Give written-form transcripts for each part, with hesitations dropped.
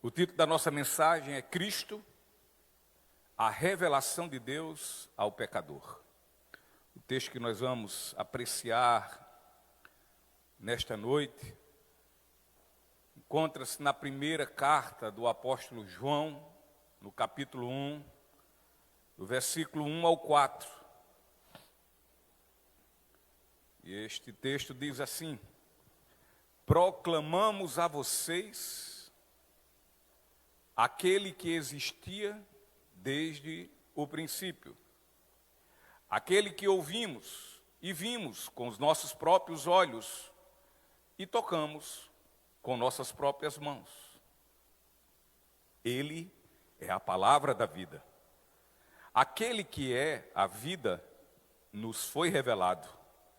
O título da nossa mensagem é Cristo, a revelação de Deus ao pecador. O texto que nós vamos apreciar nesta noite encontra-se na primeira carta do apóstolo João, no capítulo 1, do versículo 1 ao 4. E este texto diz assim: proclamamos a vocês aquele que existia desde o princípio, aquele que ouvimos e vimos com os nossos próprios olhos e tocamos com nossas próprias mãos. Ele é a palavra da vida. Aquele que é a vida nos foi revelado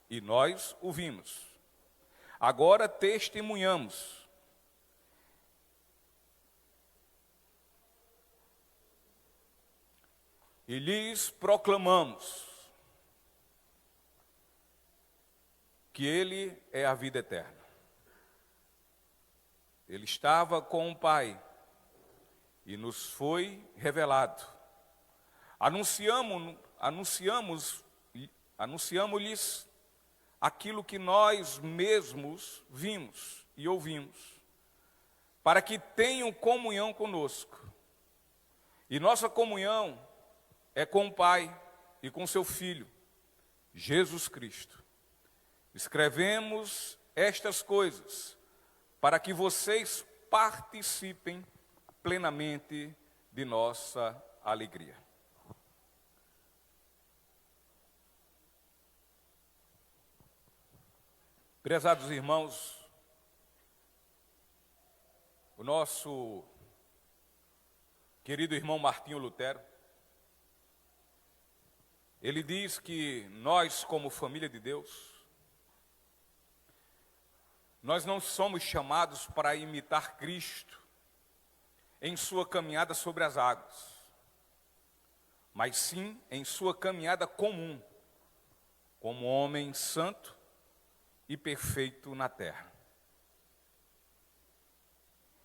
e nós o vimos. Agora testemunhamos. E lhes proclamamos que Ele é a vida eterna. Ele estava com o Pai e nos foi revelado. Anunciamos-lhes aquilo que nós mesmos vimos e ouvimos, para que tenham comunhão conosco. E nossa comunhão é com o Pai e com seu Filho, Jesus Cristo. Escrevemos estas coisas para que vocês participem plenamente de nossa alegria. Prezados irmãos, o nosso querido irmão Martinho Lutero, ele diz que nós, como família de Deus, nós não somos chamados para imitar Cristo em sua caminhada sobre as águas, mas sim em sua caminhada comum, como homem santo e perfeito na terra.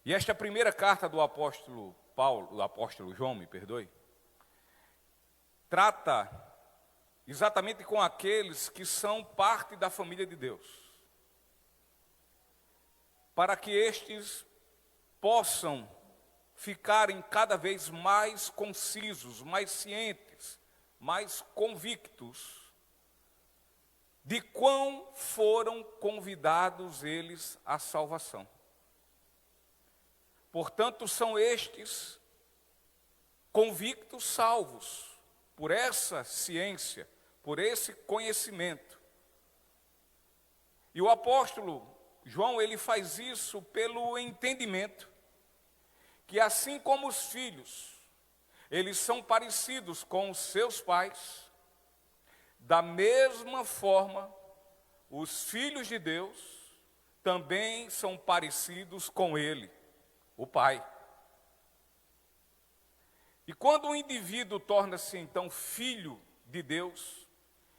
E esta primeira carta do apóstolo João, trata exatamente com aqueles que são parte da família de Deus, para que estes possam ficarem cada vez mais concisos, mais cientes, mais convictos de quão foram convidados eles à salvação. Portanto, são estes convictos salvos por essa ciência, por esse conhecimento. E o apóstolo João, ele faz isso pelo entendimento que assim como os filhos, eles são parecidos com os seus pais, da mesma forma, os filhos de Deus também são parecidos com ele, o Pai. E quando o indivíduo torna-se então filho de Deus,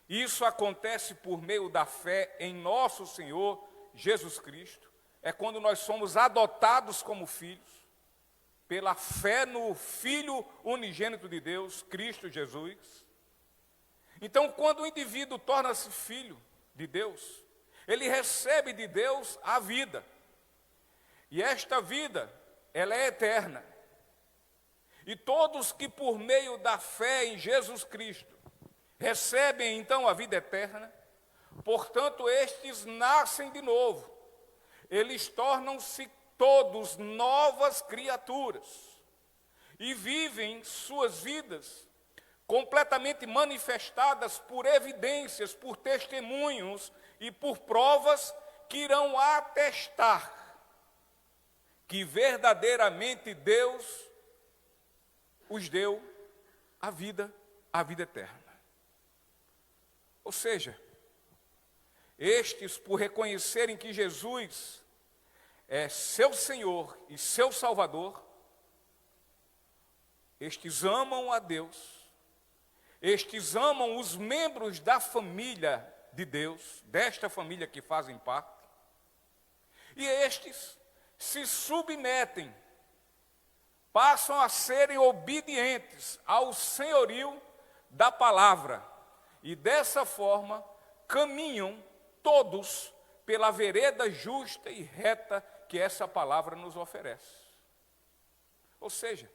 isso acontece por meio da fé em nosso Senhor Jesus Cristo, é quando nós somos adotados como filhos, pela fé no Filho unigênito de Deus, Cristo Jesus. Então, quando o indivíduo torna-se filho de Deus, ele recebe de Deus a vida. E esta vida, ela é eterna. E todos que por meio da fé em Jesus Cristo recebem então a vida eterna, portanto, estes nascem de novo. Eles tornam-se todos novas criaturas e vivem suas vidas completamente manifestadas por evidências, por testemunhos e por provas que irão atestar que verdadeiramente Deus os deu a vida eterna. Ou seja, estes, por reconhecerem que Jesus é seu Senhor e seu Salvador, estes amam a Deus, estes amam os membros da família de Deus, desta família que fazem parte, e estes se submetem passam a serem obedientes ao senhorio da palavra, e dessa forma caminham todos pela vereda justa e reta que essa palavra nos oferece. Ou seja,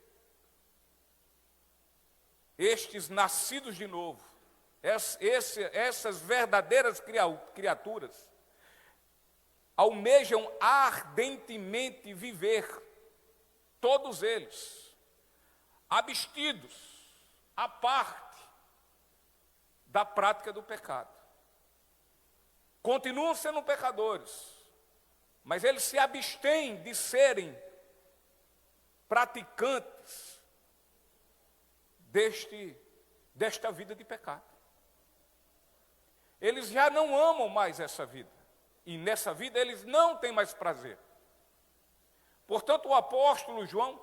estes nascidos de novo, essas verdadeiras criaturas, almejam ardentemente viver, todos eles, abstidos, à parte da prática do pecado. Continuam sendo pecadores, mas eles se abstêm de serem praticantes desta vida de pecado. Eles já não amam mais essa vida, e nessa vida eles não têm mais prazer. Portanto, o apóstolo João,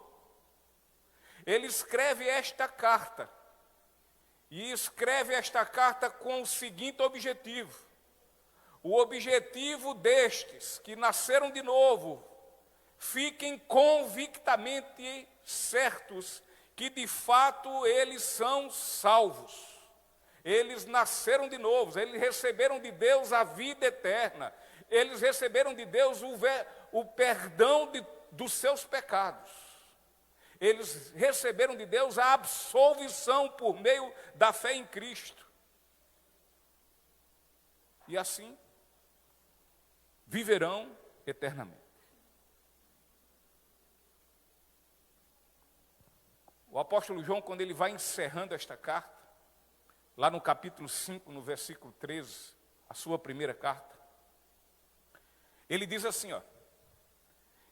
ele escreve esta carta, e escreve esta carta com o seguinte objetivo: o objetivo destes que nasceram de novo, fiquem convictamente certos que de fato eles são salvos. Eles nasceram de novo, eles receberam de Deus a vida eterna, eles receberam de Deus o perdão dos seus pecados. Eles receberam de Deus a absolvição por meio da fé em Cristo. E assim, viverão eternamente. O apóstolo João, quando ele vai encerrando esta carta, lá no capítulo 5, no versículo 13, a sua primeira carta, ele diz assim, ó: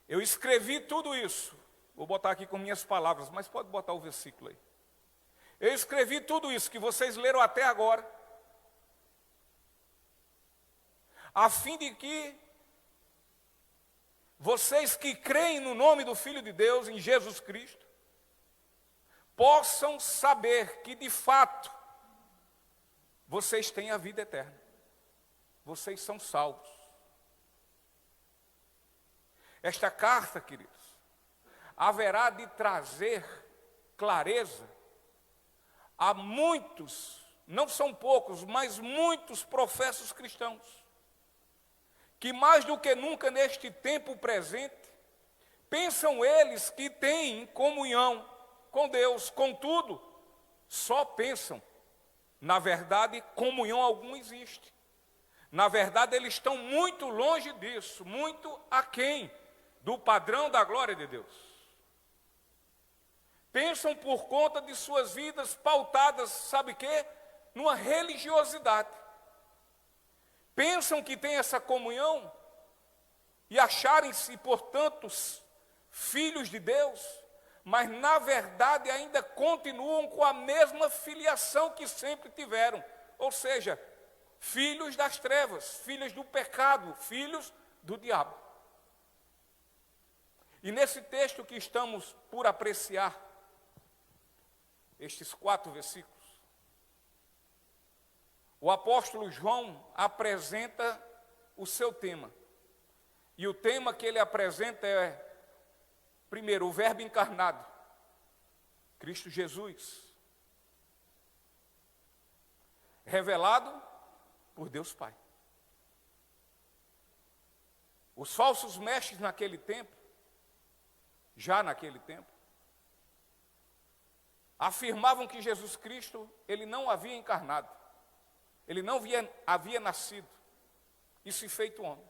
eu escrevi tudo isso, vou botar aqui com minhas palavras, mas pode botar o versículo aí. Eu escrevi tudo isso que vocês leram até agora, a fim de que vocês que creem no nome do Filho de Deus, em Jesus Cristo, possam saber que de fato vocês têm a vida eterna. Vocês são salvos. Esta carta, queridos, haverá de trazer clareza a muitos, não são poucos, mas muitos professos cristãos, que mais do que nunca neste tempo presente, pensam eles que têm comunhão com Deus, contudo, só pensam. Na verdade, comunhão alguma existe. Na verdade, eles estão muito longe disso, muito aquém do padrão da glória de Deus. Pensam por conta de suas vidas pautadas, sabe o quê? Numa religiosidade. Pensam que têm essa comunhão e acharem-se, portanto, filhos de Deus, mas na verdade ainda continuam com a mesma filiação que sempre tiveram, ou seja, filhos das trevas, filhos do pecado, filhos do diabo. E nesse texto que estamos por apreciar, estes 4 versículos, o apóstolo João apresenta o seu tema. E o tema que ele apresenta é, primeiro, o Verbo encarnado, Cristo Jesus, revelado por Deus Pai. Os falsos mestres naquele tempo, já naquele tempo, afirmavam que Jesus Cristo, ele não havia encarnado, ele não havia nascido e se feito homem.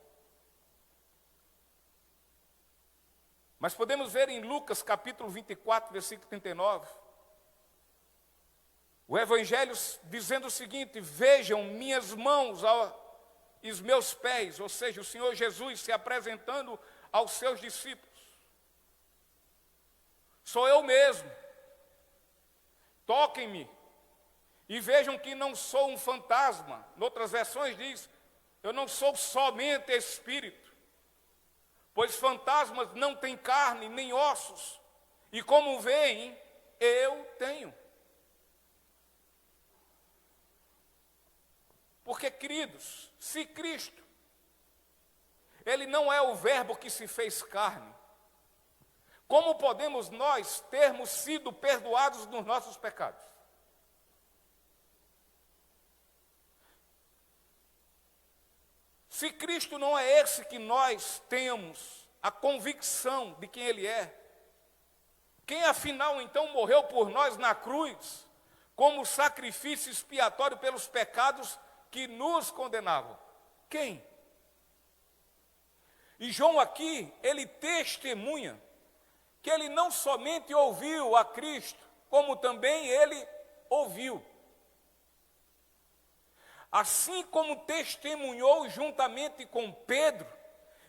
Mas podemos ver em Lucas capítulo 24, versículo 39, o Evangelho dizendo o seguinte: vejam minhas mãos e os meus pés, ou seja, o Senhor Jesus se apresentando aos seus discípulos. Sou eu mesmo, toquem-me e vejam que não sou um fantasma. Em outras versões diz, eu não sou somente espírito, pois fantasmas não têm carne nem ossos, e como veem, eu tenho. Porque, queridos, se Cristo, ele não é o verbo que se fez carne, Como podemos nós termos sido perdoados dos nossos pecados? Se Cristo não é esse que nós temos a convicção de quem Ele é, quem afinal então morreu por nós na cruz, como sacrifício expiatório pelos pecados que nos condenavam? Quem? E João aqui, ele testemunha que ele não somente ouviu a Cristo, como também ele ouviu. Assim como testemunhou juntamente com Pedro,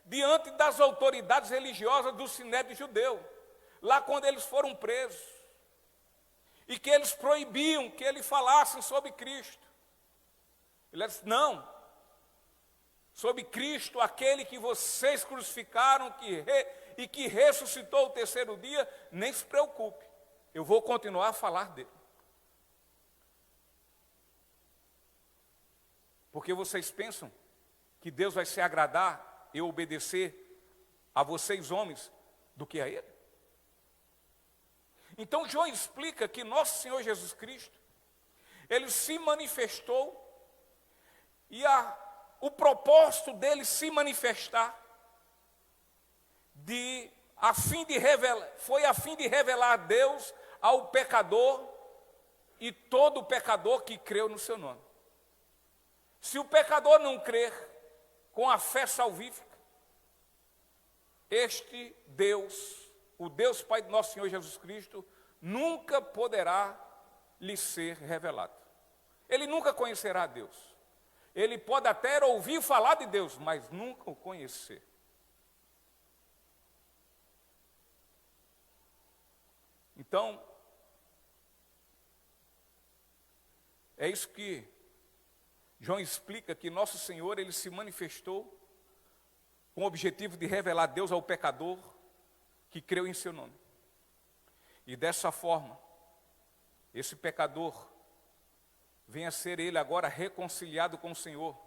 diante das autoridades religiosas do Sinédrio judeu, lá quando eles foram presos, e que eles proibiam que ele falasse sobre Cristo. Ele disse: não, sobre Cristo, aquele que vocês crucificaram e que ressuscitou o terceiro dia, nem se preocupe, eu vou continuar a falar dele. Porque vocês pensam que Deus vai se agradar eu obedecer a vocês homens do que a Ele? Então João explica que nosso Senhor Jesus Cristo, Ele se manifestou e o propósito dele se manifestar foi a fim de revelar a Deus ao pecador e todo pecador que creu no seu nome. Se o pecador não crer com a fé salvífica, este Deus, o Deus Pai do nosso Senhor Jesus Cristo, nunca poderá lhe ser revelado. Ele nunca conhecerá a Deus. Ele pode até ouvir falar de Deus, mas nunca o conhecer. Então, é isso que João explica, que nosso Senhor, ele se manifestou com o objetivo de revelar Deus ao pecador que creu em seu nome. E dessa forma, esse pecador venha a ser ele agora reconciliado com o Senhor,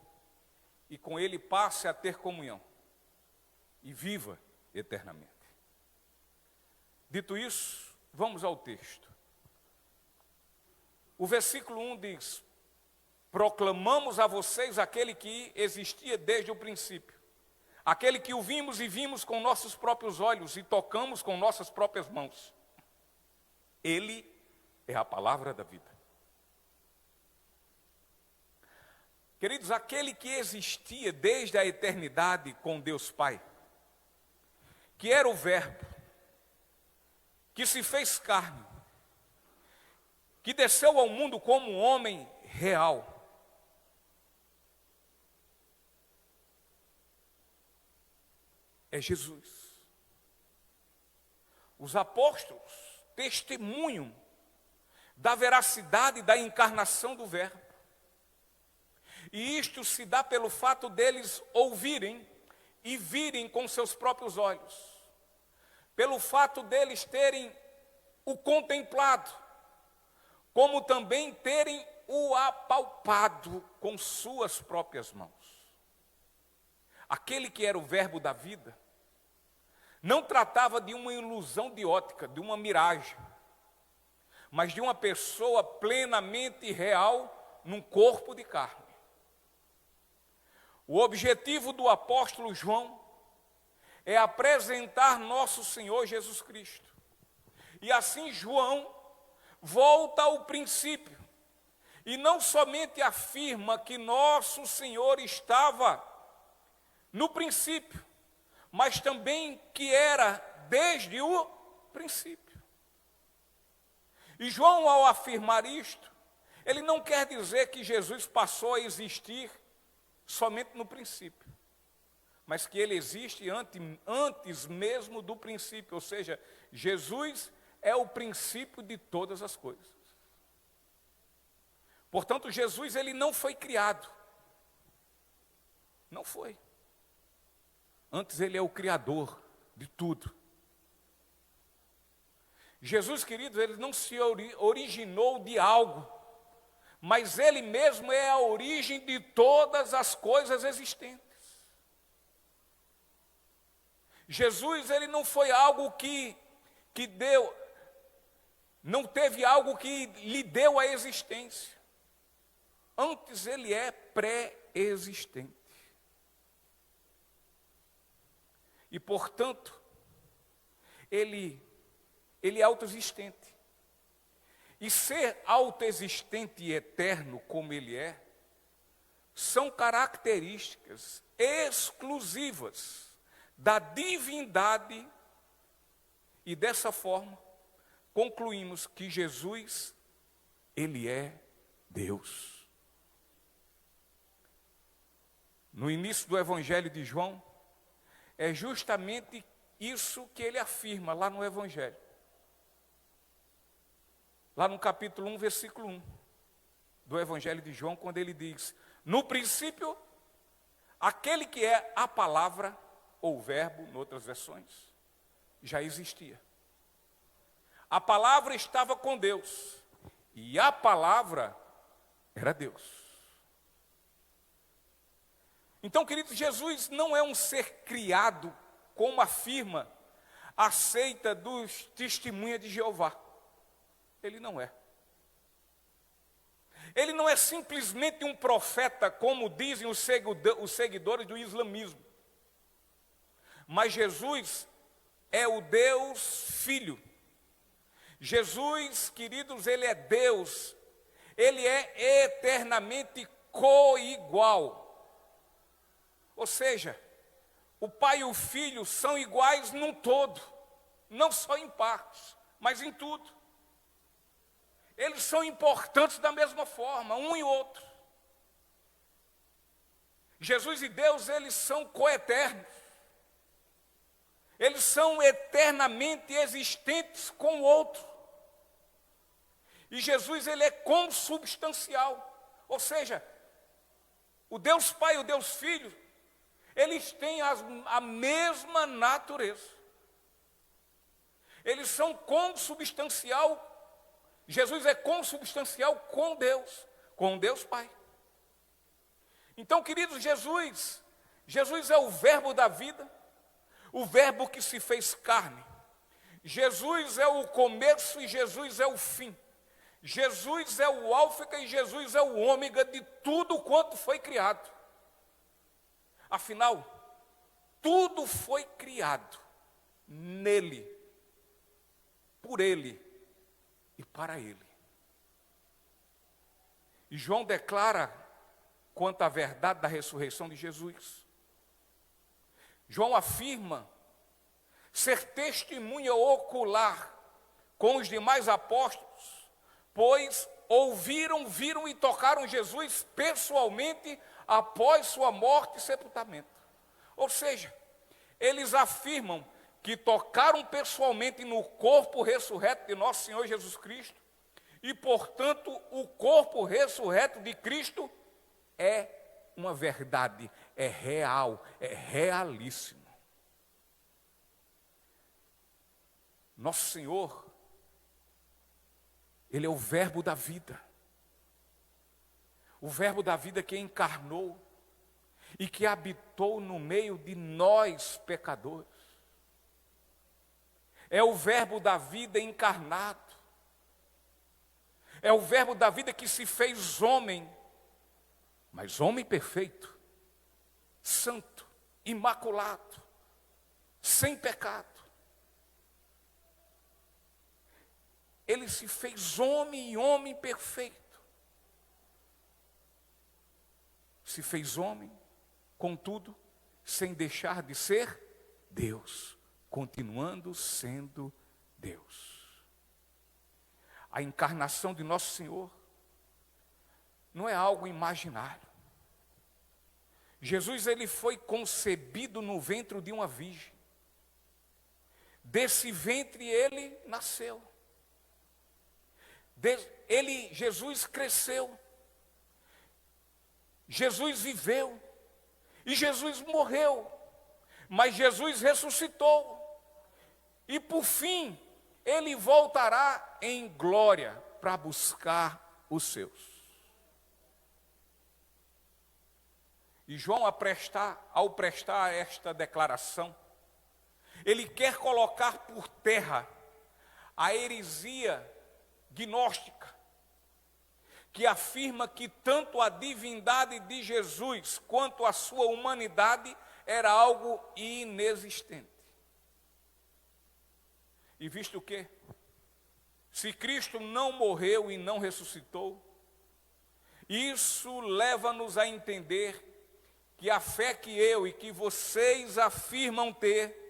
e com ele passe a ter comunhão, e viva eternamente. Dito isso, vamos ao texto. O versículo 1 diz: proclamamos a vocês aquele que existia desde o princípio, aquele que o vimos e vimos com nossos próprios olhos e tocamos com nossas próprias mãos. Ele é a palavra da vida. Queridos, aquele que existia desde a eternidade com Deus Pai, que era o Verbo, que se fez carne, que desceu ao mundo como um homem real, é Jesus. Os apóstolos testemunham da veracidade da encarnação do Verbo. E isto se dá pelo fato deles ouvirem e virem com seus próprios olhos, pelo fato deles terem o contemplado, como também terem o apalpado com suas próprias mãos. Aquele que era o Verbo da vida não tratava de uma ilusão de ótica, de uma miragem, mas de uma pessoa plenamente real num corpo de carne. O objetivo do apóstolo João é apresentar nosso Senhor Jesus Cristo. E assim João volta ao princípio, e não somente afirma que nosso Senhor estava no princípio, mas também que era desde o princípio. E João, ao afirmar isto, ele não quer dizer que Jesus passou a existir somente no princípio, mas que ele existe antes mesmo do princípio, ou seja, Jesus é o princípio de todas as coisas. Portanto, Jesus, ele não foi criado, não foi. Antes ele é o Criador de tudo. Jesus, querido, ele não se originou de algo, mas ele mesmo é a origem de todas as coisas existentes. Jesus, ele não foi algo que que deu, não teve algo que lhe deu a existência. Antes ele é pré-existente. E, portanto, ele é autoexistente. E ser autoexistente e eterno como ele é, são características exclusivas da divindade. E dessa forma, concluímos que Jesus, ele é Deus. No início do Evangelho de João, é justamente isso que ele afirma lá no Evangelho. Lá no capítulo 1, versículo 1 do Evangelho de João, quando ele diz: no princípio, aquele que é a palavra, ou verbo, em outras versões, já existia. A palavra estava com Deus, e a palavra era Deus. Então, queridos, Jesus não é um ser criado, como afirma a seita dos Testemunhas de Jeová. Ele não é. Ele não é simplesmente um profeta, como dizem os seguidores do islamismo. Mas Jesus é o Deus Filho. Jesus, queridos, ele é Deus. Ele é eternamente coigual. Ou seja, o Pai e o Filho são iguais num todo, não só em partes, mas em tudo. Eles são importantes da mesma forma, um e outro. Jesus e Deus, eles são coeternos. Eles são eternamente existentes com o outro. E Jesus, ele é consubstancial. Ou seja, o Deus Pai e o Deus Filho, eles têm a mesma natureza. Eles são consubstancial. Jesus é consubstancial com Deus Pai. Então, queridos, Jesus é o verbo da vida, o verbo que se fez carne. Jesus é o começo e Jesus é o fim. Jesus é o alfa e Jesus é o ômega de tudo quanto foi criado. Afinal, tudo foi criado nele, por ele e para ele. E João declara quanto à verdade da ressurreição de Jesus. João afirma ser testemunha ocular com os demais apóstolos, pois ouviram, viram e tocaram Jesus pessoalmente após sua morte e sepultamento. Ou seja, eles afirmam que tocaram pessoalmente no corpo ressurreto de nosso Senhor Jesus Cristo, e, portanto, o corpo ressurreto de Cristo é uma verdade, é real, é realíssimo. Nosso Senhor, ele é o verbo da vida. O verbo da vida que encarnou e que habitou no meio de nós, pecadores. É o verbo da vida encarnado. É o verbo da vida que se fez homem, mas homem perfeito, santo, imaculado, sem pecado. Ele se fez homem e homem perfeito. Se fez homem, contudo, sem deixar de ser Deus, continuando sendo Deus. A encarnação de nosso Senhor não é algo imaginário. Jesus, ele foi concebido no ventre de uma virgem. Desse ventre ele nasceu. Jesus cresceu. Jesus viveu. E Jesus morreu. Mas Jesus ressuscitou. E por fim, ele voltará em glória para buscar os seus. E João, ao prestar esta declaração, ele quer colocar por terra a heresia gnóstica, que afirma que tanto a divindade de Jesus quanto a sua humanidade era algo inexistente. E visto que, se Cristo não morreu e não ressuscitou, isso leva-nos a entender que a fé que eu e que vocês afirmam ter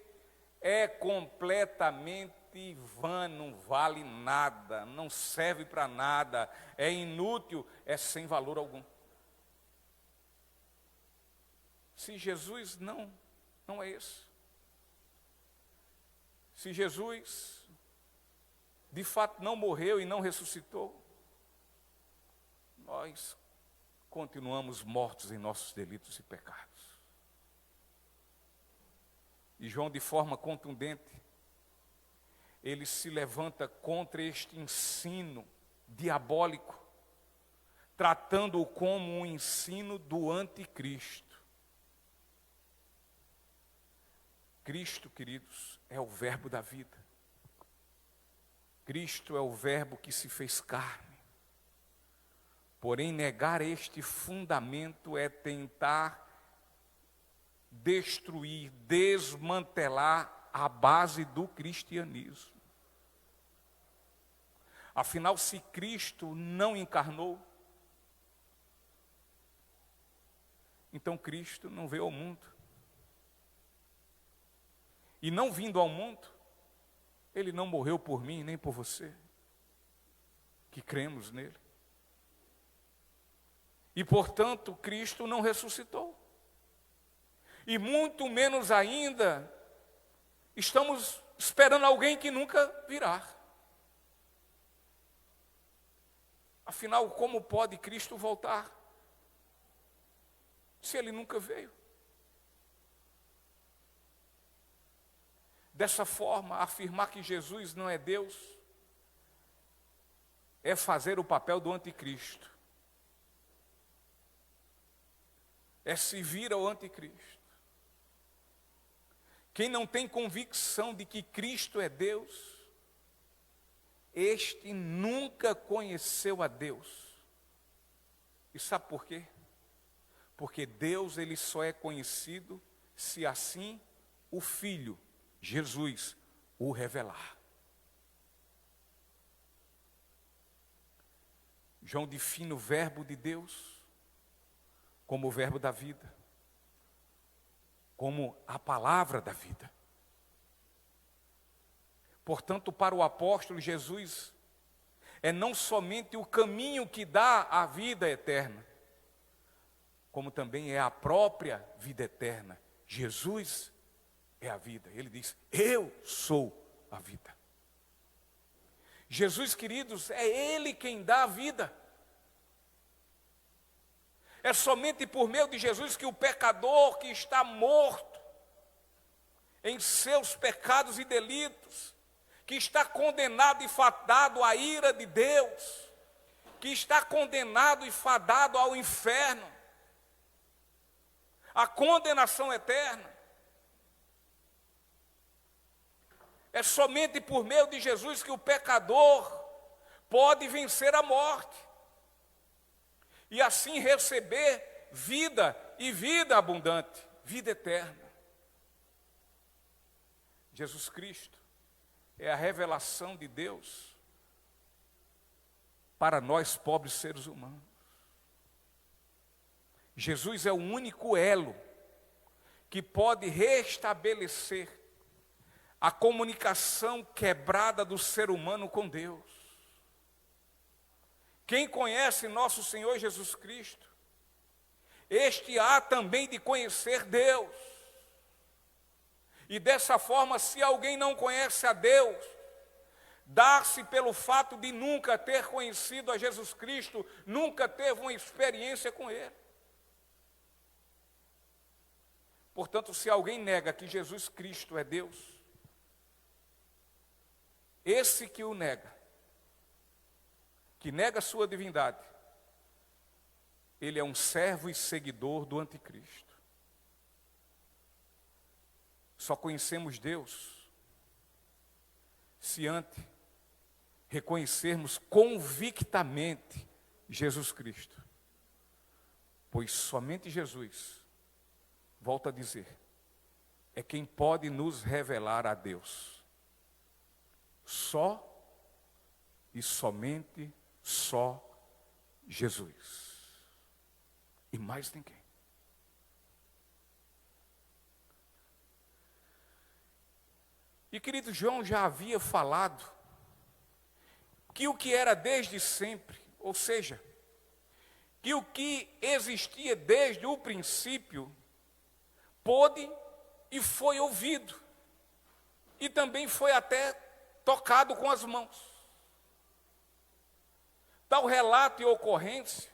é completamente vã, não vale nada, não serve para nada, é inútil, é sem valor algum. Se Jesus não é isso. Se Jesus de fato não morreu e não ressuscitou, nós continuamos mortos em nossos delitos e pecados. E João, de forma contundente, ele se levanta contra este ensino diabólico, tratando-o como um ensino do anticristo. Cristo, queridos, é o verbo da vida. Cristo é o verbo que se fez carne. Porém, negar este fundamento é tentar destruir, desmantelar a base do cristianismo. Afinal, se Cristo não encarnou, então Cristo não veio ao mundo. E não vindo ao mundo, Ele não morreu por mim nem por você, que cremos nele. E, portanto, Cristo não ressuscitou. E muito menos ainda, estamos esperando alguém que nunca virá. Afinal, como pode Cristo voltar, se Ele nunca veio? Dessa forma, afirmar que Jesus não é Deus é fazer o papel do anticristo. É se vir ao anticristo. Quem não tem convicção de que Cristo é Deus, este nunca conheceu a Deus. E sabe por quê? Porque Deus, ele só é conhecido se assim o Filho, Jesus, o revelar. João define o verbo de Deus como o verbo da vida, como a palavra da vida. Portanto, para o apóstolo, Jesus é não somente o caminho que dá a vida eterna, como também é a própria vida eterna. Jesus é a vida. Ele diz: eu sou a vida. Jesus, queridos, é Ele quem dá a vida. É somente por meio de Jesus que o pecador que está morto em seus pecados e delitos, que está condenado e fadado à ira de Deus, que está condenado e fadado ao inferno, à condenação eterna, é somente por meio de Jesus que o pecador pode vencer a morte e assim receber vida e vida abundante, vida eterna. Jesus Cristo é a revelação de Deus para nós pobres seres humanos. Jesus é o único elo que pode restabelecer a comunicação quebrada do ser humano com Deus. Quem conhece nosso Senhor Jesus Cristo, este há também de conhecer Deus. E dessa forma, se alguém não conhece a Deus, dá-se pelo fato de nunca ter conhecido a Jesus Cristo, nunca teve uma experiência com Ele. Portanto, se alguém nega que Jesus Cristo é Deus, esse que o nega, que nega a sua divindade, ele é um servo e seguidor do anticristo. Só conhecemos Deus se antes reconhecermos convictamente Jesus Cristo. Pois somente Jesus, volto a dizer, é quem pode nos revelar a Deus. Só e somente só Jesus. E mais ninguém. E querido, João já havia falado que o que era desde sempre, ou seja, que o que existia desde o princípio, pôde e foi ouvido, e também foi até tocado com as mãos. Tal relato e ocorrência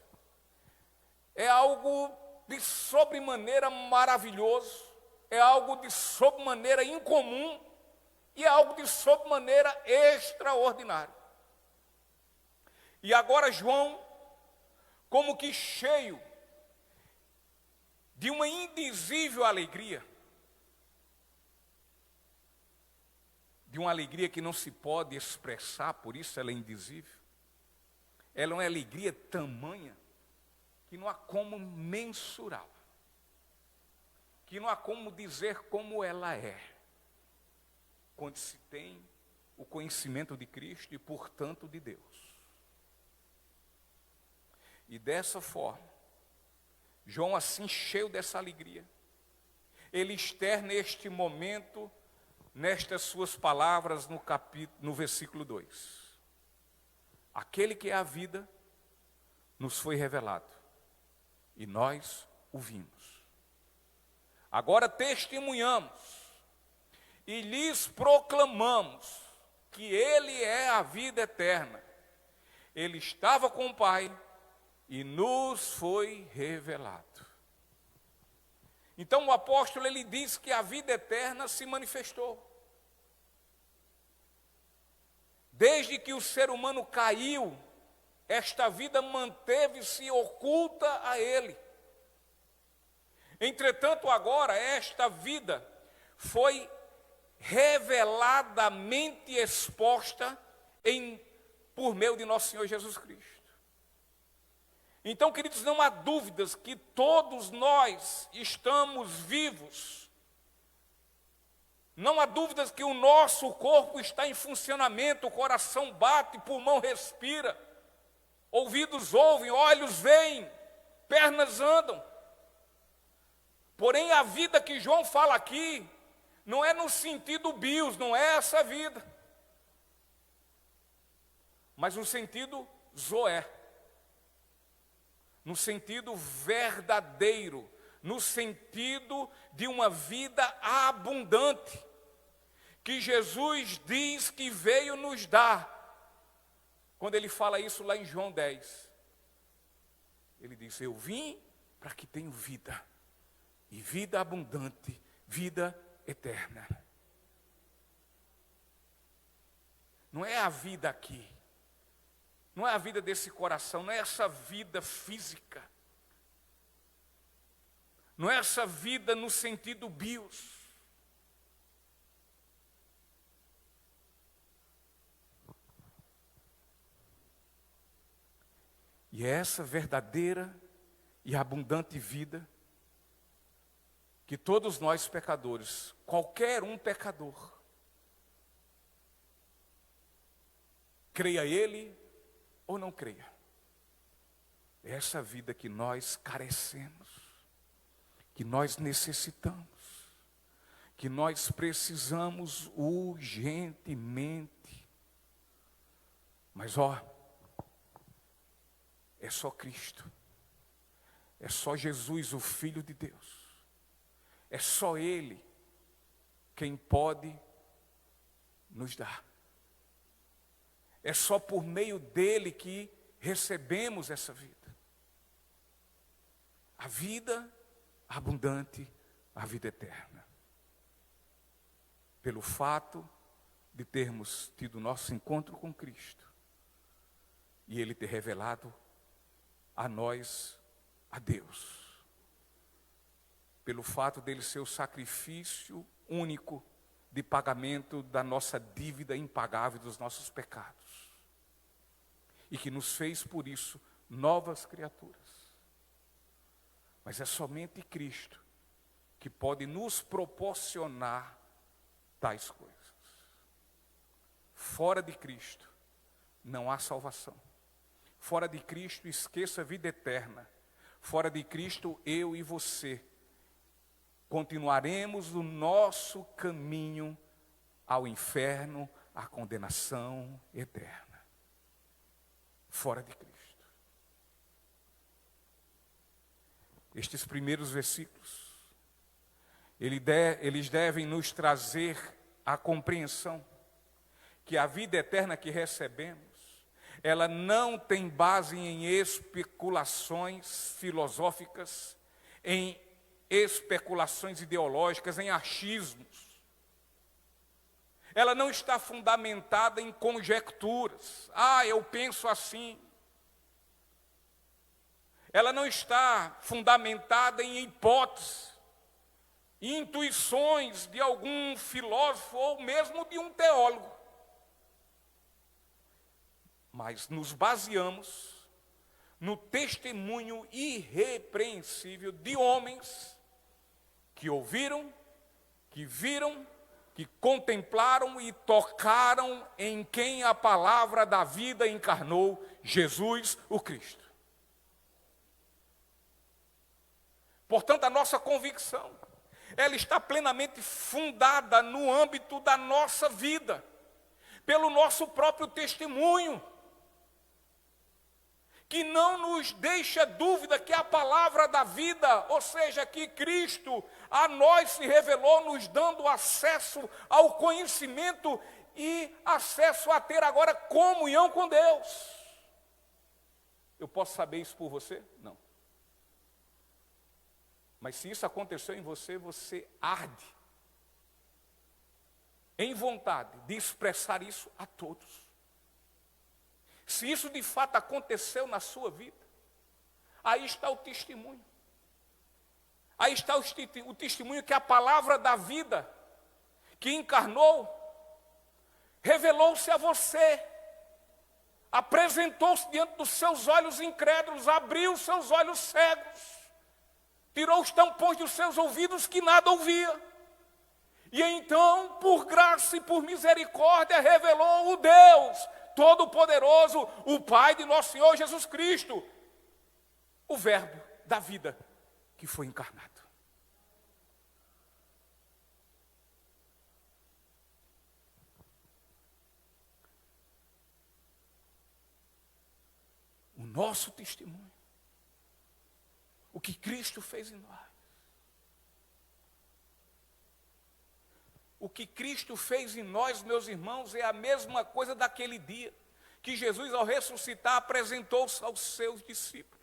é algo de sobremaneira maravilhoso, é algo de sobremaneira incomum, e é algo de sobremaneira extraordinário. E agora João, como que cheio de uma indizível alegria, de uma alegria que não se pode expressar, por isso ela é indizível. Ela é uma alegria tamanha que não há como mensurá-la, que não há como dizer como ela é, quando se tem o conhecimento de Cristo e, portanto, de Deus. E dessa forma, João, assim cheio dessa alegria, ele externa este momento nestas suas palavras no versículo 2. Aquele que é a vida nos foi revelado, e nós o vimos. Agora testemunhamos e lhes proclamamos que Ele é a vida eterna. Ele estava com o Pai e nos foi revelado. Então o apóstolo, ele diz que a vida eterna se manifestou. Desde que o ser humano caiu, esta vida manteve-se oculta a ele. Entretanto, agora, esta vida foi reveladamente exposta por meio de nosso Senhor Jesus Cristo. Então, queridos, não há dúvidas que todos nós estamos vivos. Não há dúvidas que o nosso corpo está em funcionamento, o coração bate, pulmão respira, ouvidos ouvem, olhos veem, pernas andam. Porém, a vida que João fala aqui não é no sentido bios, não é essa vida, mas no sentido zoé, no sentido verdadeiro, no sentido de uma vida abundante, que Jesus diz que veio nos dar. Quando ele fala isso lá em João 10, ele diz: eu vim para que tenham vida, e vida abundante, vida eterna. Não é a vida aqui, não é a vida desse coração, não é essa vida física, não é essa vida no sentido bios. E é essa verdadeira e abundante vida que todos nós pecadores, qualquer um pecador, creia ele ou não creia, é essa vida que nós carecemos, que nós necessitamos, que nós precisamos urgentemente. Mas é só Cristo, é só Jesus, o Filho de Deus, é só Ele quem pode nos dar. É só por meio dele que recebemos essa vida. A vida abundante, a vida eterna. Pelo fato de termos tido nosso encontro com Cristo e Ele ter revelado a nós, a Deus. Pelo fato dele ser o sacrifício único de pagamento da nossa dívida impagável dos nossos pecados. e que nos fez, por isso, novas criaturas. Mas é somente Cristo que pode nos proporcionar tais coisas. Fora de Cristo não há salvação. Fora de Cristo, esqueça a vida eterna. Fora de Cristo, eu e você continuaremos o nosso caminho ao inferno, à condenação eterna. Fora de Cristo. Estes primeiros versículos, eles devem nos trazer a compreensão que a vida eterna que recebemos, ela não tem base em especulações filosóficas, em especulações ideológicas, em achismos. Ela não está fundamentada em conjecturas. Eu penso assim. Ela não está fundamentada em hipóteses, intuições de algum filósofo ou mesmo de um teólogo. Mas nos baseamos no testemunho irrepreensível de homens que ouviram, que viram, que contemplaram e tocaram em quem a palavra da vida encarnou, Jesus o Cristo. Portanto, a nossa convicção, ela está plenamente fundada no âmbito da nossa vida, pelo nosso próprio testemunho, que não nos deixa dúvida que a palavra da vida, ou seja, que Cristo a nós se revelou, nos dando acesso ao conhecimento e acesso a ter agora comunhão com Deus. Eu posso saber isso por você? Não. Mas se isso aconteceu em você, você arde em vontade de expressar isso a todos. Se isso de fato aconteceu na sua vida, aí está o testemunho. Aí está o testemunho que a palavra da vida, que encarnou, revelou-se a você, apresentou-se diante dos seus olhos incrédulos, abriu os seus olhos cegos, tirou os tampões dos seus ouvidos que nada ouvia. E então, por graça e por misericórdia, revelou o Deus Todo-Poderoso, o Pai de nosso Senhor Jesus Cristo, o Verbo da vida que foi encarnado. O nosso testemunho, o que Cristo fez em nós. O que Cristo fez em nós, meus irmãos, é a mesma coisa daquele dia que Jesus, ao ressuscitar, apresentou-se aos seus discípulos.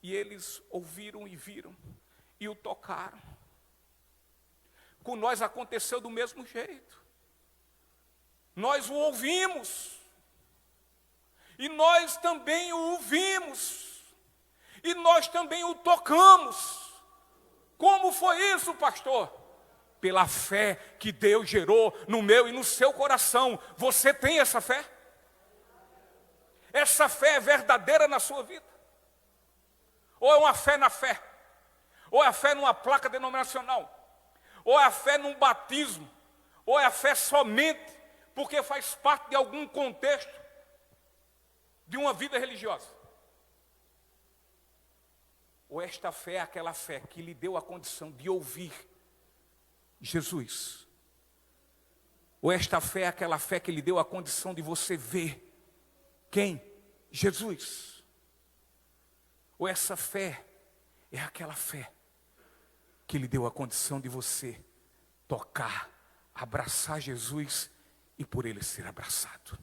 E eles ouviram e viram e o tocaram. Com nós aconteceu do mesmo jeito. Nós o ouvimos. E nós também o vimos. E nós também o tocamos. Como foi isso, pastor? Pela fé que Deus gerou no meu e no seu coração. Você tem essa fé? Essa fé é verdadeira na sua vida? Ou é uma fé na fé? Ou é a fé numa placa denominacional? Ou é a fé num batismo? Ou é a fé somente porque faz parte de algum contexto de uma vida religiosa? Ou esta fé é aquela fé que lhe deu a condição de ouvir Jesus? Ou esta fé é aquela fé que lhe deu a condição de você ver quem? Jesus. Ou essa fé é aquela fé que lhe deu a condição de você tocar, abraçar Jesus e por ele ser abraçado?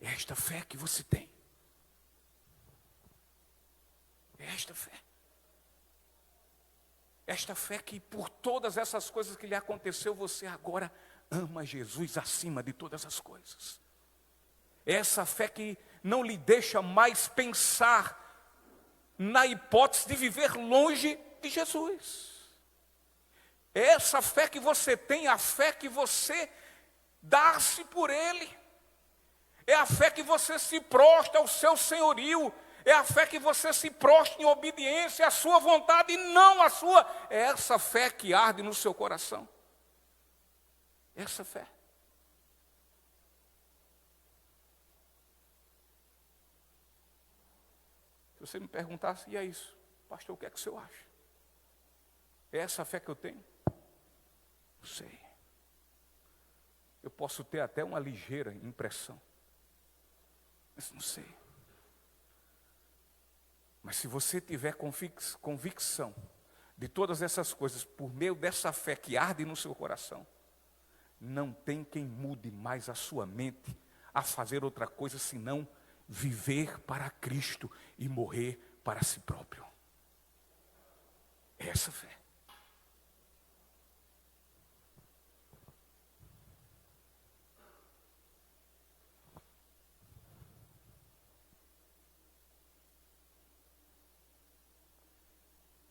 É esta fé que você tem. É esta fé. Esta fé que por todas essas coisas que lhe aconteceu, você agora ama Jesus acima de todas as coisas. É essa fé que não lhe deixa mais pensar na hipótese de viver longe de Jesus. É essa fé que você tem, a fé que você dá-se por Ele. É a fé que você se prostra ao seu senhorio. É a fé que você se prostra em obediência à sua vontade e não à sua. É essa fé que arde no seu coração. Essa fé. Se você me perguntasse, e é isso? Pastor, o que é que o senhor acha? É essa fé que eu tenho? Não sei. Eu posso ter até uma ligeira impressão. Mas não sei. Mas se você tiver convicção de todas essas coisas, por meio dessa fé que arde no seu coração, não tem quem mude mais a sua mente a fazer outra coisa senão viver para Cristo e morrer para si próprio. É essa fé.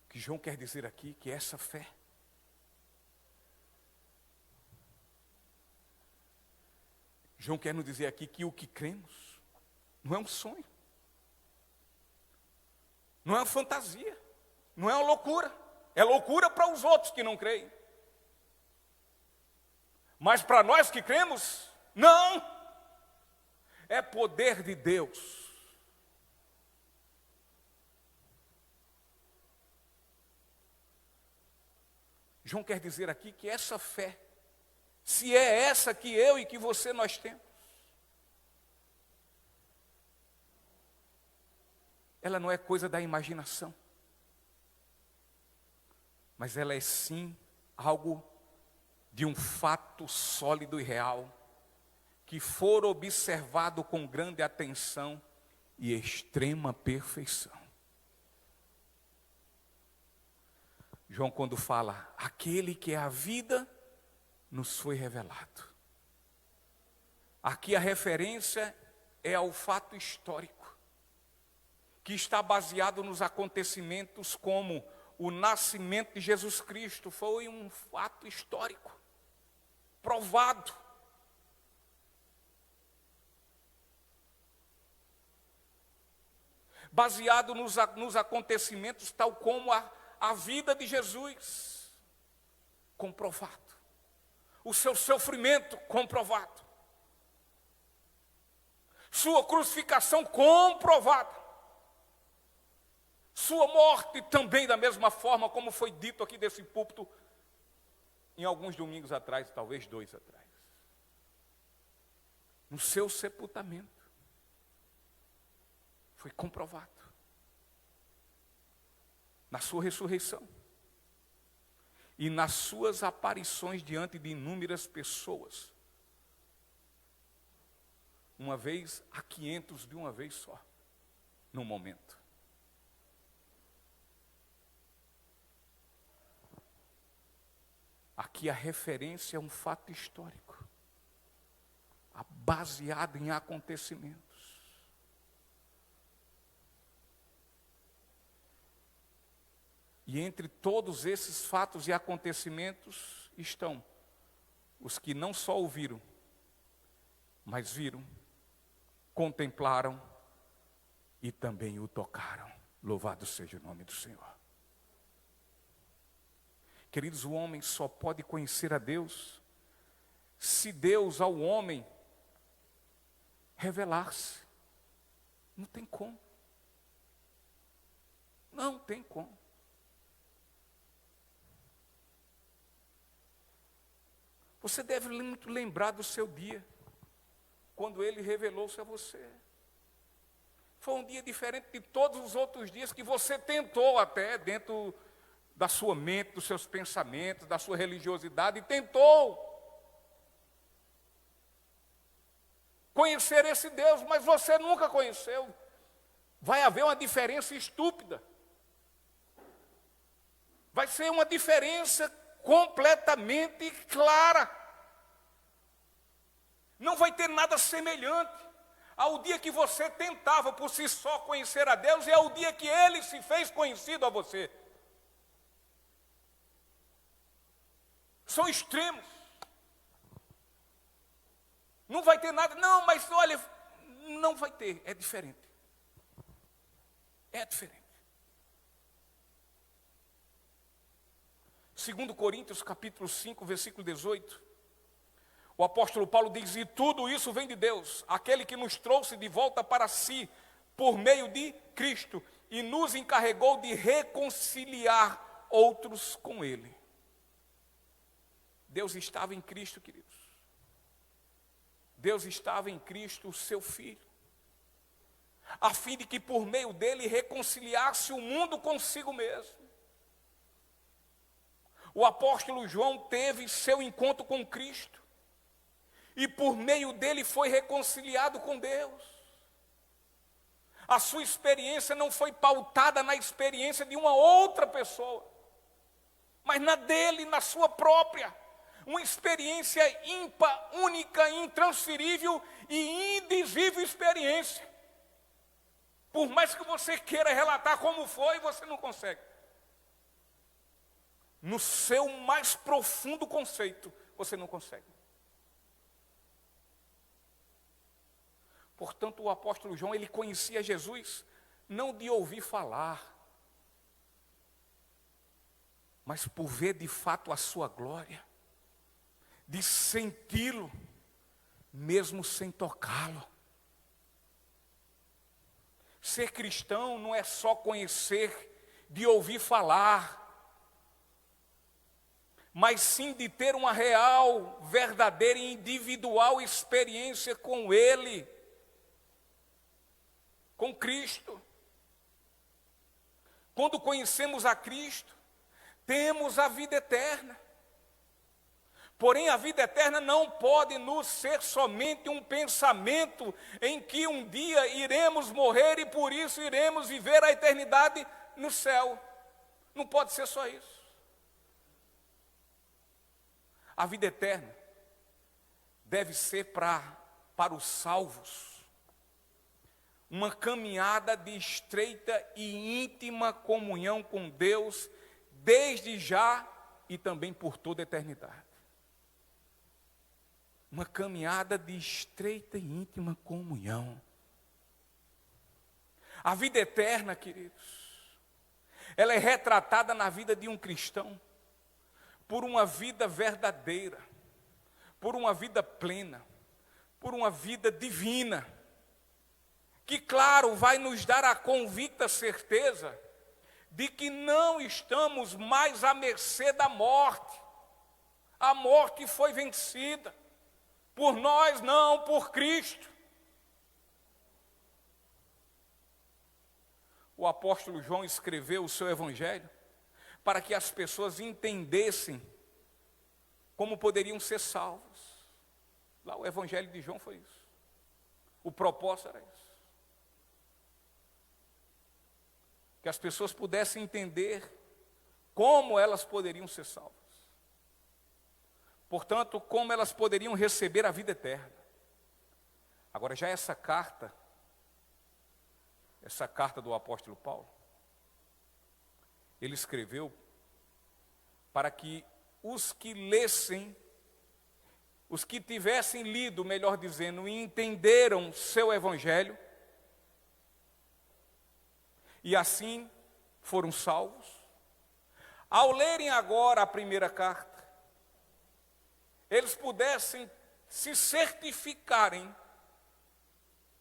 O que João quer dizer aqui que essa fé João quer nos dizer aqui que o que cremos não é um sonho, não é uma fantasia, não é uma loucura. É loucura para os outros que não creem. Mas para nós que cremos, não. É poder de Deus. João quer dizer aqui que essa fé, se é essa que eu e que você nós temos, ela não é coisa da imaginação, mas ela é sim algo de um fato sólido e real, que for observado com grande atenção e extrema perfeição. João, quando fala, aquele que é a vida, nos foi revelado. Aqui a referência é ao fato histórico, que está baseado nos acontecimentos como o nascimento de Jesus Cristo. Foi um fato histórico, provado. Baseado nos acontecimentos tal como a vida de Jesus, comprovado. O seu sofrimento, comprovado. Sua crucificação, comprovada. Sua morte também da mesma forma como foi dito aqui desse púlpito em alguns domingos atrás, talvez 2 atrás. No seu sepultamento. Foi comprovado. Na sua ressurreição. E nas suas aparições diante de inúmeras pessoas. Uma vez a 500 de uma vez só. Num momento. Aqui a referência é um fato histórico. Baseado em acontecimentos. E entre todos esses fatos e acontecimentos estão os que não só ouviram, mas viram, contemplaram e também o tocaram. Louvado seja o nome do Senhor. Queridos, o homem só pode conhecer a Deus se Deus ao homem revelar-se. Não tem como. Não tem como. Você deve muito lembrar do seu dia, quando ele revelou-se a você. Foi um dia diferente de todos os outros dias que você tentou até dentro da sua mente, dos seus pensamentos, da sua religiosidade, e tentou conhecer esse Deus, mas você nunca conheceu. Vai haver uma diferença estúpida. Vai ser uma diferença completamente clara. Não vai ter nada semelhante ao dia que você tentava por si só conhecer a Deus e ao dia que Ele se fez conhecido a você. São extremos. Não vai ter nada, não, mas olha, não vai ter, é diferente. É diferente. 2 Coríntios capítulo 5, versículo 18, o apóstolo Paulo diz: e tudo isso vem de Deus, aquele que nos trouxe de volta para si, por meio de Cristo, e nos encarregou de reconciliar outros com Ele. Deus estava em Cristo, queridos. Deus estava em Cristo, o seu Filho, a fim de que por meio dele reconciliasse o mundo consigo mesmo. O apóstolo João teve seu encontro com Cristo, e por meio dele foi reconciliado com Deus. A sua experiência não foi pautada na experiência de uma outra pessoa, mas na dele, na sua própria. Uma experiência ímpar, única, intransferível e indizível experiência. Por mais que você queira relatar como foi, você não consegue. No seu mais profundo conceito, você não consegue. Portanto, o apóstolo João, ele conhecia Jesus não de ouvir falar, mas por ver de fato a sua glória, de senti-lo, mesmo sem tocá-lo. Ser cristão não é só conhecer de ouvir falar, mas sim de ter uma real, verdadeira e individual experiência com Ele, com Cristo. Quando conhecemos a Cristo, temos a vida eterna. Porém, a vida eterna não pode nos ser somente um pensamento em que um dia iremos morrer e por isso iremos viver a eternidade no céu. Não pode ser só isso. A vida eterna deve ser para os salvos uma caminhada de estreita e íntima comunhão com Deus, desde já e também por toda a eternidade. Uma caminhada de estreita e íntima comunhão. A vida eterna, queridos, ela é retratada na vida de um cristão por uma vida verdadeira, por uma vida plena, por uma vida divina, que, claro, vai nos dar a convicta certeza de que não estamos mais à mercê da morte. A morte foi vencida. Por nós não, por Cristo. O apóstolo João escreveu o seu evangelho para que as pessoas entendessem como poderiam ser salvos. Lá o evangelho de João foi isso. O propósito era isso. Que as pessoas pudessem entender como elas poderiam ser salvas. Portanto, como elas poderiam receber a vida eterna. Agora, já essa carta do apóstolo Paulo, ele escreveu para que os que lessem, os que tivessem lido, melhor dizendo, e entenderam seu evangelho, e assim foram salvos, ao lerem agora a primeira carta, eles pudessem se certificarem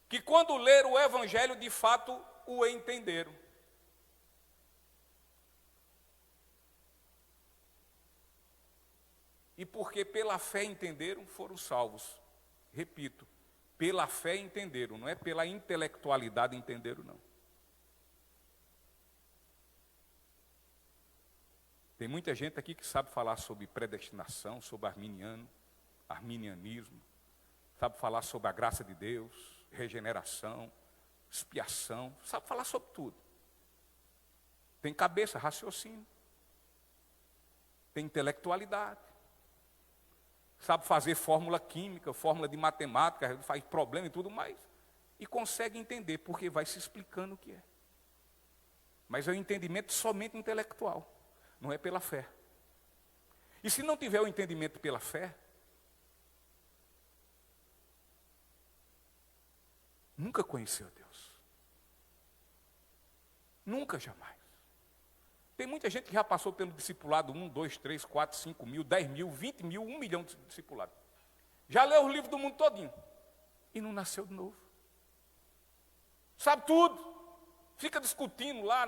que quando leram o evangelho, de fato, o entenderam. E porque pela fé entenderam, foram salvos. Repito, pela fé entenderam, não é pela intelectualidade entenderam, não. Tem muita gente aqui que sabe falar sobre predestinação, sobre arminianismo, sabe falar sobre a graça de Deus, regeneração, expiação, sabe falar sobre tudo. Tem cabeça, raciocínio, tem intelectualidade, sabe fazer fórmula química, fórmula de matemática, faz problema e tudo mais, e consegue entender, porque vai se explicando o que é. Mas é um entendimento somente intelectual. Não é pela fé. E se não tiver o entendimento pela fé, nunca conheceu Deus. Nunca, jamais. Tem muita gente que já passou pelo discipulado 1, 2, 3, 4, 5 mil, 10 mil, 20 mil, 1 milhão de discipulados. Já leu o livro do mundo todinho. E não nasceu de novo. Sabe tudo. Fica discutindo lá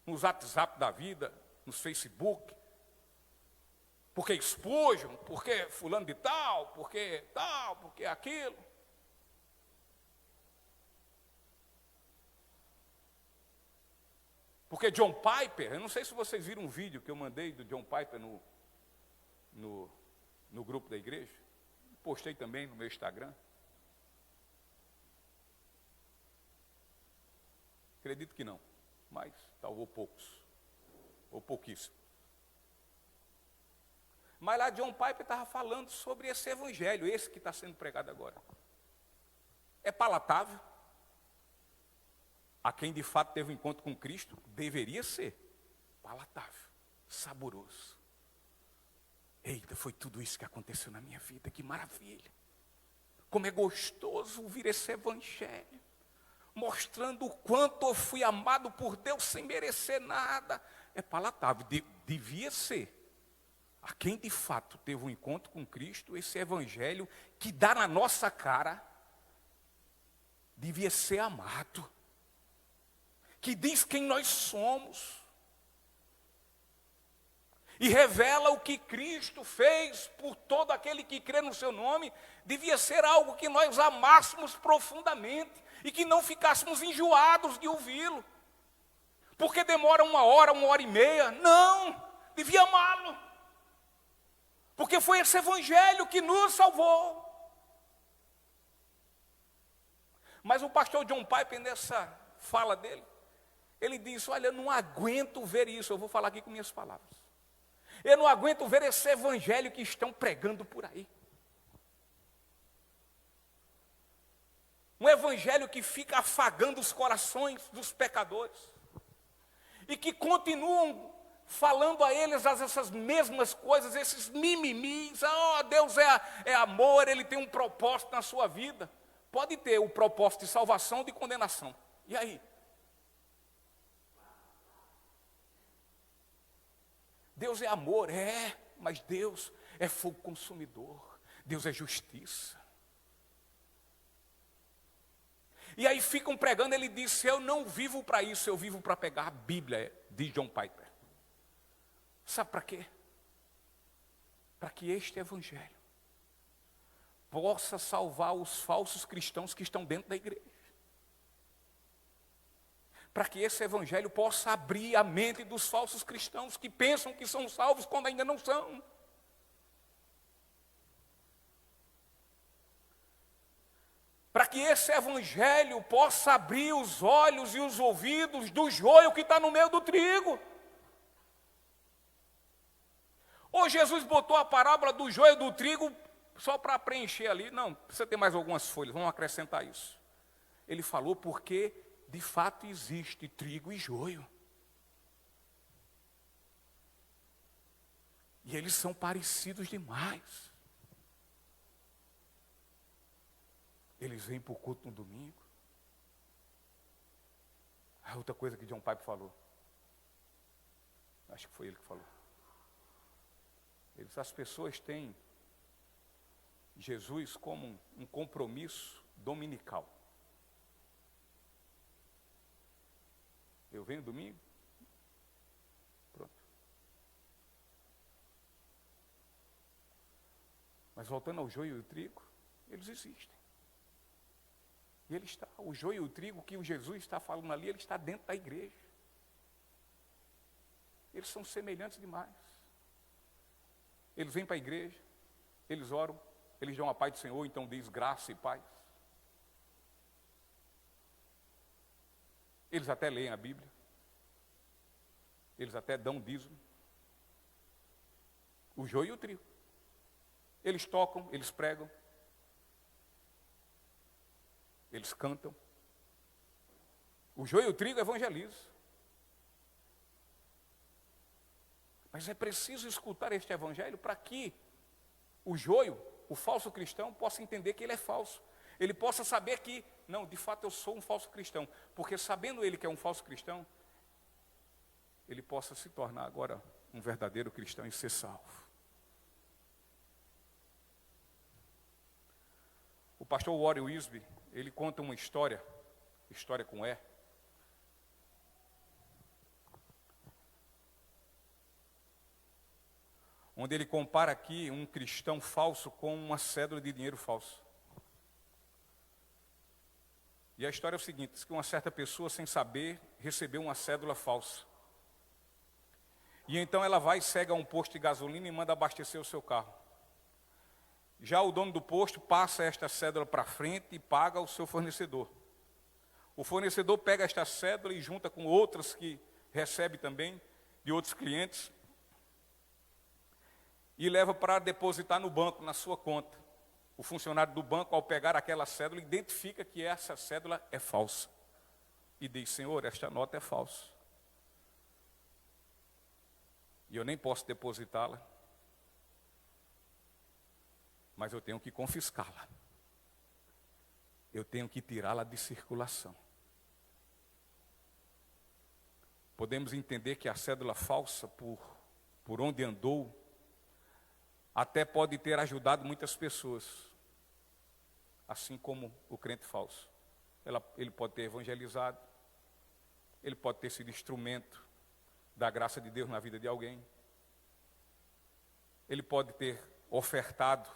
nos WhatsApp da vida, nos Facebook. Porque expujam, porque fulano de tal, porque aquilo. Porque John Piper, eu não sei se vocês viram um vídeo que eu mandei do John Piper no grupo da igreja. Postei também no meu Instagram. Acredito que não, mas talvez poucos, ou pouquíssimo. Mas lá John Piper estava falando sobre esse evangelho, esse que está sendo pregado agora. É palatável? A quem de fato teve um encontro com Cristo, deveria ser palatável, saboroso. Eita, foi tudo isso que aconteceu na minha vida, que maravilha. Como é gostoso ouvir esse evangelho, mostrando o quanto eu fui amado por Deus sem merecer nada. É palatável, devia ser. A quem de fato teve um encontro com Cristo, esse evangelho que dá na nossa cara, devia ser amado. Que diz quem nós somos. E revela o que Cristo fez por todo aquele que crê no seu nome, devia ser algo que nós amássemos profundamente e que não ficássemos enjoados de ouvi-lo. Porque demora 1 hora e meia. Não, devia amá-lo. Porque foi esse evangelho que nos salvou. Mas o pastor John Piper, nessa fala dele, ele disse, olha, eu não aguento ver isso. Eu vou falar aqui com minhas palavras. Eu não aguento ver esse evangelho que estão pregando por aí. Um evangelho que fica afagando os corações dos pecadores. E que continuam falando a eles essas mesmas coisas, esses mimimis. Oh, Deus é amor, Ele tem um propósito na sua vida. Pode ter o propósito de salvação ou de condenação. E aí? Deus é amor, mas Deus é fogo consumidor. Deus é justiça. E aí ficam pregando, ele disse, eu não vivo para isso, eu vivo para pegar a Bíblia, diz John Piper. Sabe para quê? Para que este evangelho possa salvar os falsos cristãos que estão dentro da igreja. Para que esse evangelho possa abrir a mente dos falsos cristãos que pensam que são salvos quando ainda não são. Para que esse evangelho possa abrir os olhos e os ouvidos do joio que está no meio do trigo. Ou Jesus botou a parábola do joio e do trigo só para preencher ali. Não, precisa ter mais algumas folhas, vamos acrescentar isso. Ele falou porque de fato existe trigo e joio. E eles são parecidos demais. Eles vêm para o culto no domingo. A outra coisa que John Piper falou. Acho que foi ele que falou. As pessoas têm Jesus como um compromisso dominical. Eu venho domingo, pronto. Mas voltando ao joio e o trigo, eles existem. E ele está, o joio e o trigo que o Jesus está falando ali, ele está dentro da igreja. Eles são semelhantes demais. Eles vêm para a igreja, eles oram, eles dão a paz do Senhor, então diz graça e paz. Eles até leem a Bíblia. Eles até dão dízimo. O joio e o trigo. Eles tocam, eles pregam. Eles cantam. O joio e o trigo evangelizam. Mas é preciso escutar este evangelho para que o joio, o falso cristão, possa entender que ele é falso. ele possa saber que, não, de fato eu sou um falso cristão, porque sabendo ele que é um falso cristão, ele possa se tornar agora um verdadeiro cristão e ser salvo. O pastor Warren Wiersbe, ele conta uma história com E, onde ele compara aqui um cristão falso com uma cédula de dinheiro falso. E a história é o seguinte, diz que uma certa pessoa, sem saber, recebeu uma cédula falsa. E então ela vai e segue a um posto de gasolina e manda abastecer o seu carro. Já o dono do posto passa esta cédula para frente e paga o seu fornecedor. O fornecedor pega esta cédula e junta com outras que recebe também, de outros clientes, e leva para depositar no banco, na sua conta. O funcionário do banco, ao pegar aquela cédula, identifica que essa cédula é falsa. E diz, senhor, esta nota é falsa. E eu nem posso depositá-la, mas eu tenho que confiscá-la. Eu tenho que tirá-la de circulação. Podemos entender que a cédula falsa, por onde andou, até pode ter ajudado muitas pessoas, assim como o crente falso. Ele pode ter evangelizado, ele pode ter sido instrumento da graça de Deus na vida de alguém, ele pode ter ofertado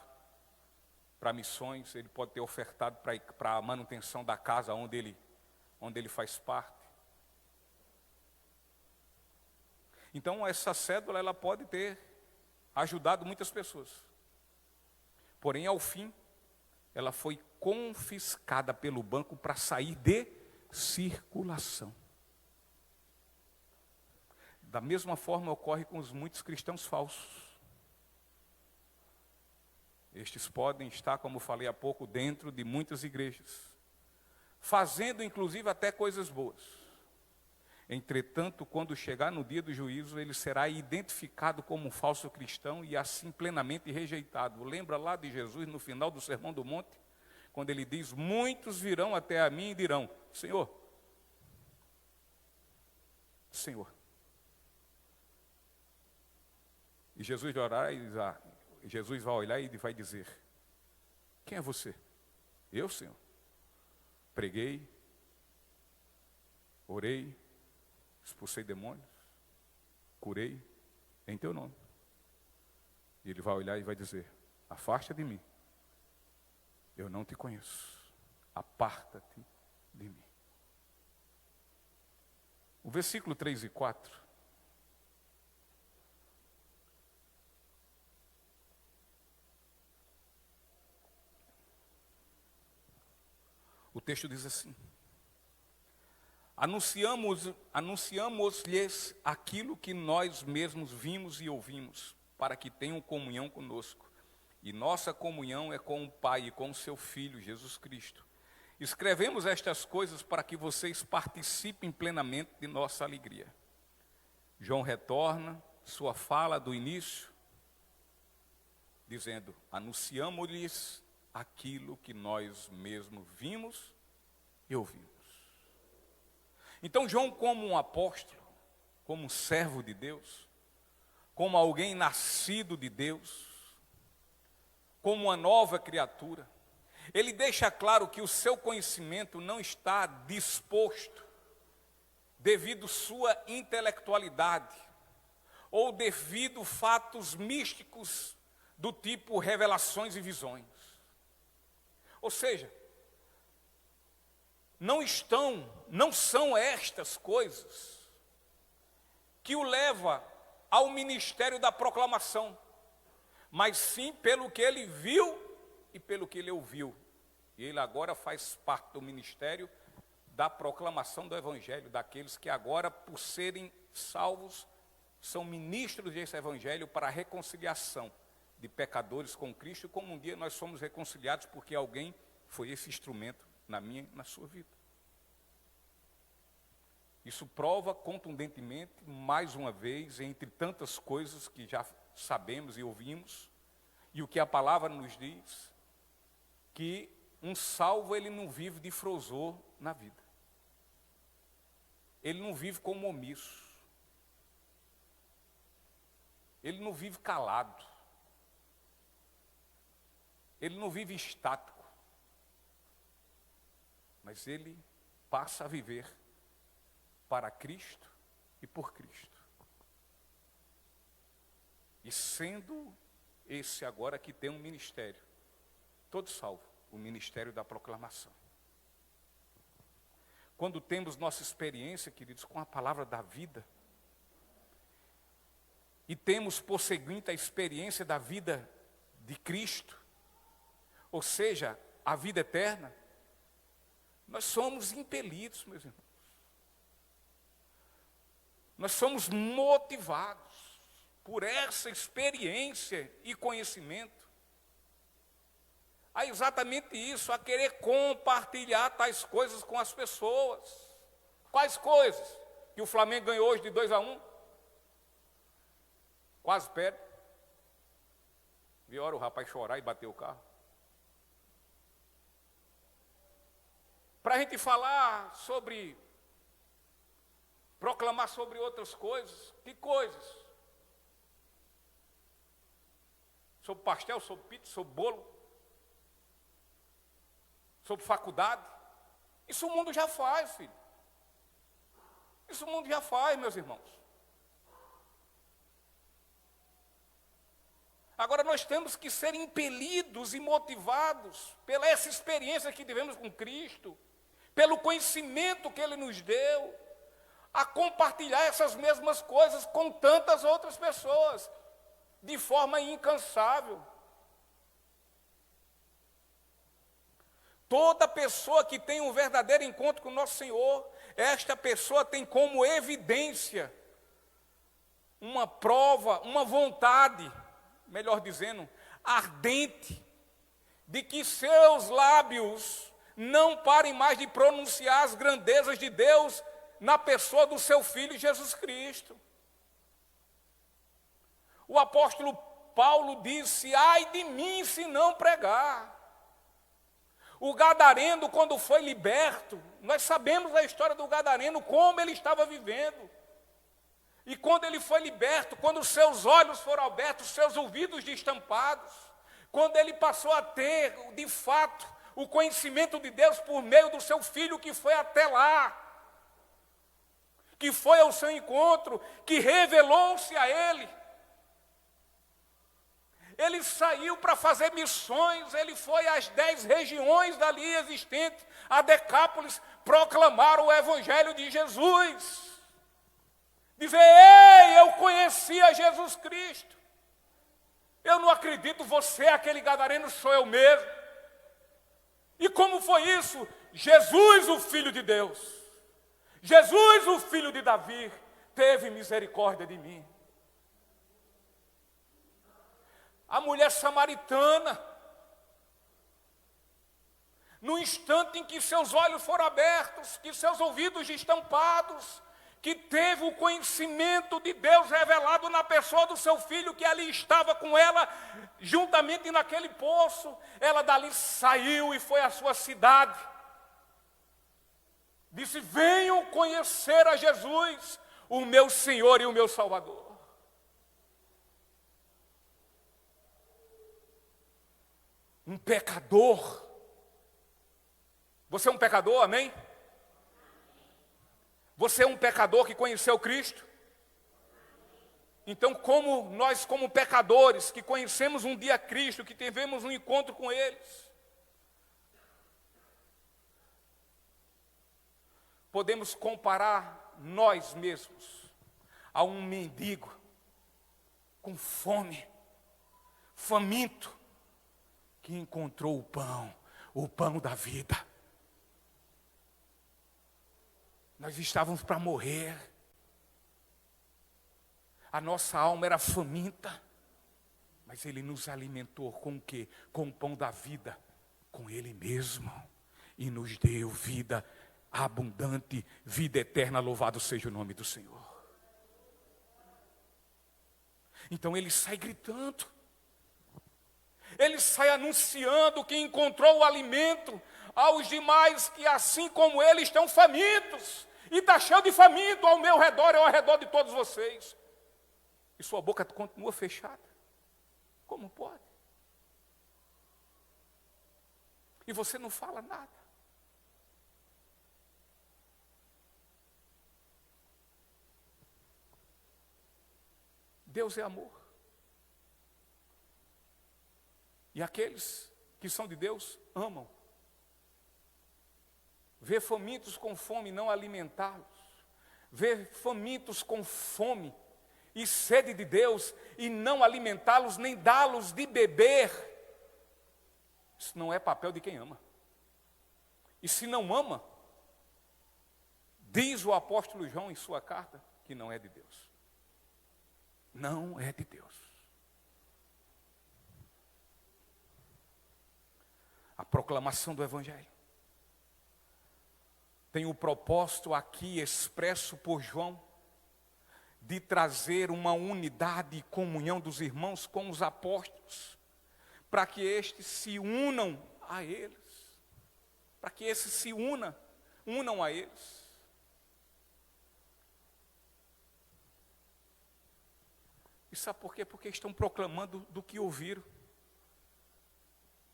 para missões, ele pode ter ofertado para a manutenção da casa onde ele faz parte. Então essa cédula ela pode ter ajudado muitas pessoas. Porém, ao fim, ela foi confiscada pelo banco para sair de circulação. Da mesma forma ocorre com os muitos cristãos falsos. Estes podem estar, como falei há pouco, dentro de muitas igrejas, fazendo inclusive até coisas boas. Entretanto, quando chegar no dia do juízo, ele será identificado como um falso cristão e assim plenamente rejeitado. Lembra lá de Jesus no final do Sermão do Monte? Quando ele diz, muitos virão até a mim e dirão, Senhor, Senhor. E Jesus vai olhar e vai dizer, quem é você? Eu, Senhor. Preguei, orei, expulsei demônios, curei em teu nome. E ele vai olhar e vai dizer, afasta de mim, eu não te conheço, aparta-te de mim. O versículo 3 e 4, o texto diz assim, anunciamos-lhes aquilo que nós mesmos vimos e ouvimos, para que tenham comunhão conosco. E nossa comunhão é com o Pai e com o seu Filho, Jesus Cristo. Escrevemos estas coisas para que vocês participem plenamente de nossa alegria. João retorna sua fala do início, dizendo, anunciamos-lhes aquilo que nós mesmos vimos e ouvimos. Então João, como um apóstolo, como um servo de Deus, como alguém nascido de Deus, como uma nova criatura, ele deixa claro que o seu conhecimento não está disposto devido sua intelectualidade ou devido fatos místicos do tipo revelações e visões. Ou seja, não são estas coisas que o leva ao ministério da proclamação, mas sim pelo que ele viu e pelo que ele ouviu. E ele agora faz parte do ministério da proclamação do Evangelho, daqueles que agora, por serem salvos, são ministros desse Evangelho para a reconciliação de pecadores com Cristo, como um dia nós somos reconciliados porque alguém foi esse instrumento na minha e na sua vida. Isso prova contundentemente, mais uma vez, entre tantas coisas que já sabemos e ouvimos, e o que a palavra nos diz, que Um salvo, ele não vive de frozor na vida. Ele não vive como omisso. Ele não vive calado. Ele não vive estático. Mas ele passa a viver para Cristo e por Cristo. E sendo esse agora que tem um ministério, todo salvo, o ministério da proclamação. Quando temos nossa experiência, queridos, com a palavra da vida, e temos por seguinte a experiência da vida de Cristo, ou seja, a vida eterna, nós somos impelidos, meus irmãos. Nós somos motivados por essa experiência e conhecimento a exatamente isso, a querer compartilhar tais coisas com as pessoas. Quais coisas? Que o Flamengo ganhou hoje de 2-1. Quase perde. Viu a hora o rapaz chorar e bater o carro. Para a gente falar sobre, proclamar sobre outras coisas. Que coisas? Sobre pastel, sobre pizza, sobre bolo. Sobre faculdade. Isso o mundo já faz, filho. Isso o mundo já faz, meus irmãos. Agora nós temos que ser impelidos e motivados pela essa experiência que tivemos com Cristo, pelo conhecimento que Ele nos deu, a compartilhar essas mesmas coisas com tantas outras pessoas, de forma incansável. Toda pessoa que tem um verdadeiro encontro com o nosso Senhor, esta pessoa tem como evidência uma prova, uma vontade, melhor dizendo, ardente, de que seus lábios não parem mais de pronunciar as grandezas de Deus na pessoa do seu Filho Jesus Cristo. O apóstolo Paulo disse: ai de mim se não pregar. O gadareno, quando foi liberto, nós sabemos a história do gadareno, como ele estava vivendo. E quando ele foi liberto, quando os seus olhos foram abertos, os seus ouvidos destampados, quando ele passou a ter, de fato, o conhecimento de Deus por meio do seu filho que foi até lá, que foi ao seu encontro, que revelou-se a ele. Ele saiu para fazer missões, ele foi às 10 regiões dali existentes, a Decápolis, proclamar o Evangelho de Jesus. Dizer: ei, eu conheci a Jesus Cristo. Eu não acredito, você é aquele gadareno, sou eu mesmo. E como foi isso? Jesus, o Filho de Deus, Jesus, o Filho de Davi, teve misericórdia de mim. A mulher samaritana, no instante em que seus olhos foram abertos, que seus ouvidos destampados, que teve o conhecimento de Deus revelado na pessoa do seu filho, que ali estava com ela, juntamente naquele poço, ela dali saiu e foi à sua cidade. Disse: venham conhecer a Jesus, o meu Senhor e o meu Salvador. Um pecador. Você é um pecador, amém? Você é um pecador que conheceu Cristo? Então, como nós, como pecadores, que conhecemos um dia Cristo, que tivemos um encontro com eles, podemos comparar nós mesmos a um mendigo com fome, faminto, que encontrou o pão da vida. Nós estávamos para morrer. A nossa alma era faminta, mas Ele nos alimentou com o quê? Com o pão da vida, com Ele mesmo, e nos deu vida abundante, vida eterna. Louvado seja o nome do Senhor. Então ele sai gritando. Ele sai anunciando que encontrou o alimento aos demais que, assim como ele, estão famintos. E está cheio de faminto ao meu redor e ao redor de todos vocês. E sua boca continua fechada. Como pode? E você não fala nada. Deus é amor. E aqueles que são de Deus amam. Ver famintos com fome, não alimentá-los. Ver famintos com fome e sede de Deus e não alimentá-los, nem dá-los de beber. Isso não é papel de quem ama. E se não ama, diz o apóstolo João em sua carta, que não é de Deus. Não é de Deus. A proclamação do Evangelho tem o propósito aqui expresso por João de trazer uma unidade e comunhão dos irmãos com os apóstolos, para que estes se unam a eles, para que esses se unam a eles. E sabe por quê? Porque estão proclamando do que ouviram,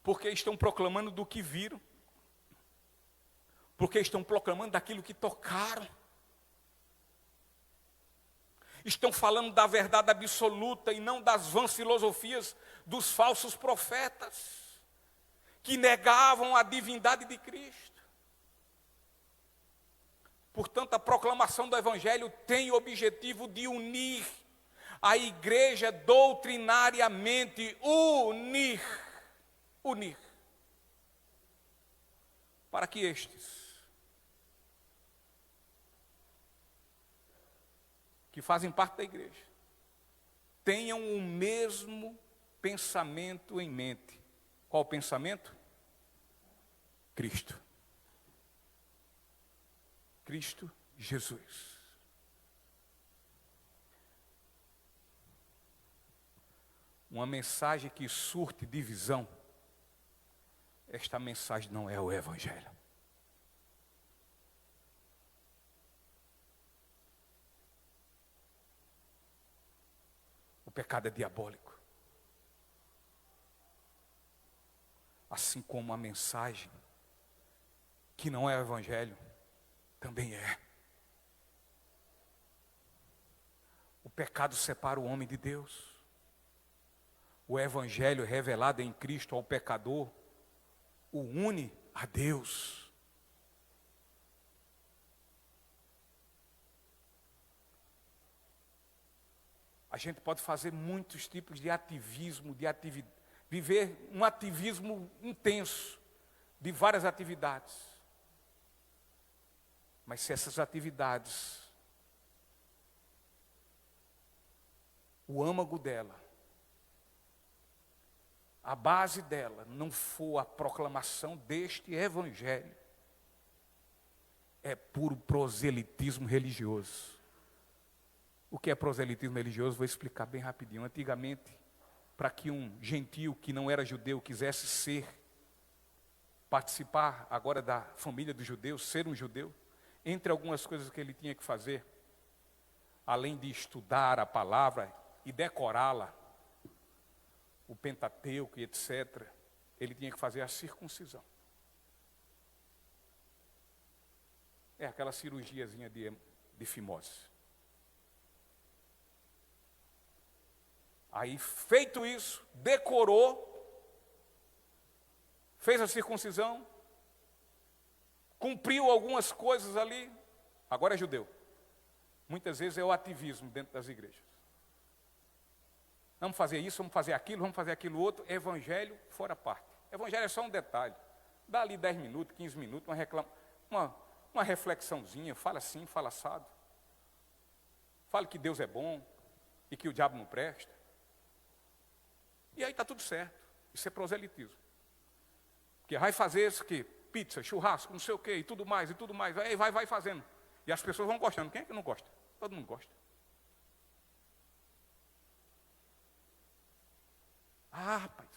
porque estão proclamando do que viram, porque estão proclamando daquilo que tocaram. Estão falando da verdade absoluta e não das vãs filosofias dos falsos profetas, que negavam a divindade de Cristo. Portanto, a proclamação do Evangelho tem o objetivo de unir a igreja doutrinariamente, unir, para que estes que fazem parte da igreja tenham o mesmo pensamento em mente. Qual o pensamento? Cristo. Cristo Jesus. Uma mensagem que surte divisão, esta mensagem não é o Evangelho. O pecado é diabólico. Assim como a mensagem que não é o Evangelho, também é. O pecado separa o homem de Deus. O Evangelho revelado em Cristo ao pecador o une a Deus. A gente pode fazer muitos tipos de ativismo, viver um ativismo intenso, de várias atividades. Mas se essas atividades, o âmago dela, a base dela não for a proclamação deste Evangelho, é puro proselitismo religioso. O que é proselitismo religioso? Vou explicar bem rapidinho. Antigamente, para que um gentio que não era judeu quisesse participar agora da família dos judeus, ser um judeu, entre algumas coisas que ele tinha que fazer, além de estudar a palavra e decorá-la, o Pentateuco e etc., ele tinha que fazer a circuncisão. É aquela cirurgiazinha de fimose. Aí, feito isso, decorou, fez a circuncisão, cumpriu algumas coisas ali, agora é judeu. Muitas vezes é o ativismo dentro das igrejas. Vamos fazer isso, vamos fazer aquilo outro. Evangelho fora parte. Evangelho é só um detalhe. Dá ali 10 minutos, 15 minutos, uma reflexãozinha, fala assim, fala assado. Fale que Deus é bom e que o diabo não presta. E aí está tudo certo. Isso é proselitismo. Porque vai fazer isso aqui, pizza, churrasco, não sei o quê, e tudo mais. Aí vai fazendo. E as pessoas vão gostando. Quem é que não gosta? Todo mundo gosta. Ah, rapaz,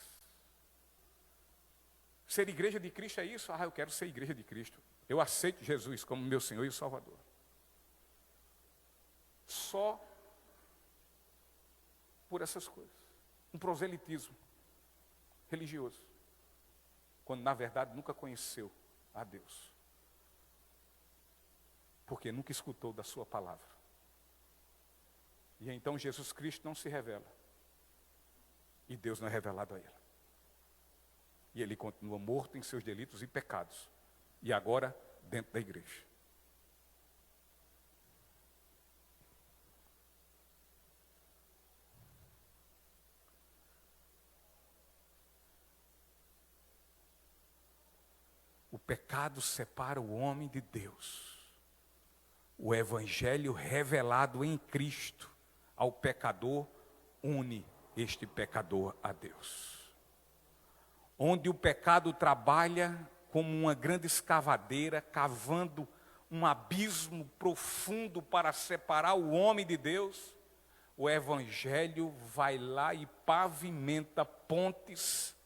Ser igreja de Cristo é isso? Eu quero ser igreja de Cristo. Eu aceito Jesus como meu Senhor e Salvador. Só por essas coisas. Um proselitismo religioso. Quando na verdade nunca conheceu a Deus. Porque nunca escutou da sua palavra. E então Jesus Cristo não se revela. E Deus não é revelado a ele. E ele continua morto em seus delitos e pecados. E agora dentro da igreja. O pecado separa o homem de Deus. O evangelho revelado em Cristo ao pecador une este pecador a Deus. Onde o pecado trabalha como uma grande escavadeira, cavando um abismo profundo para separar o homem de Deus, o evangelho vai lá e pavimenta pontes,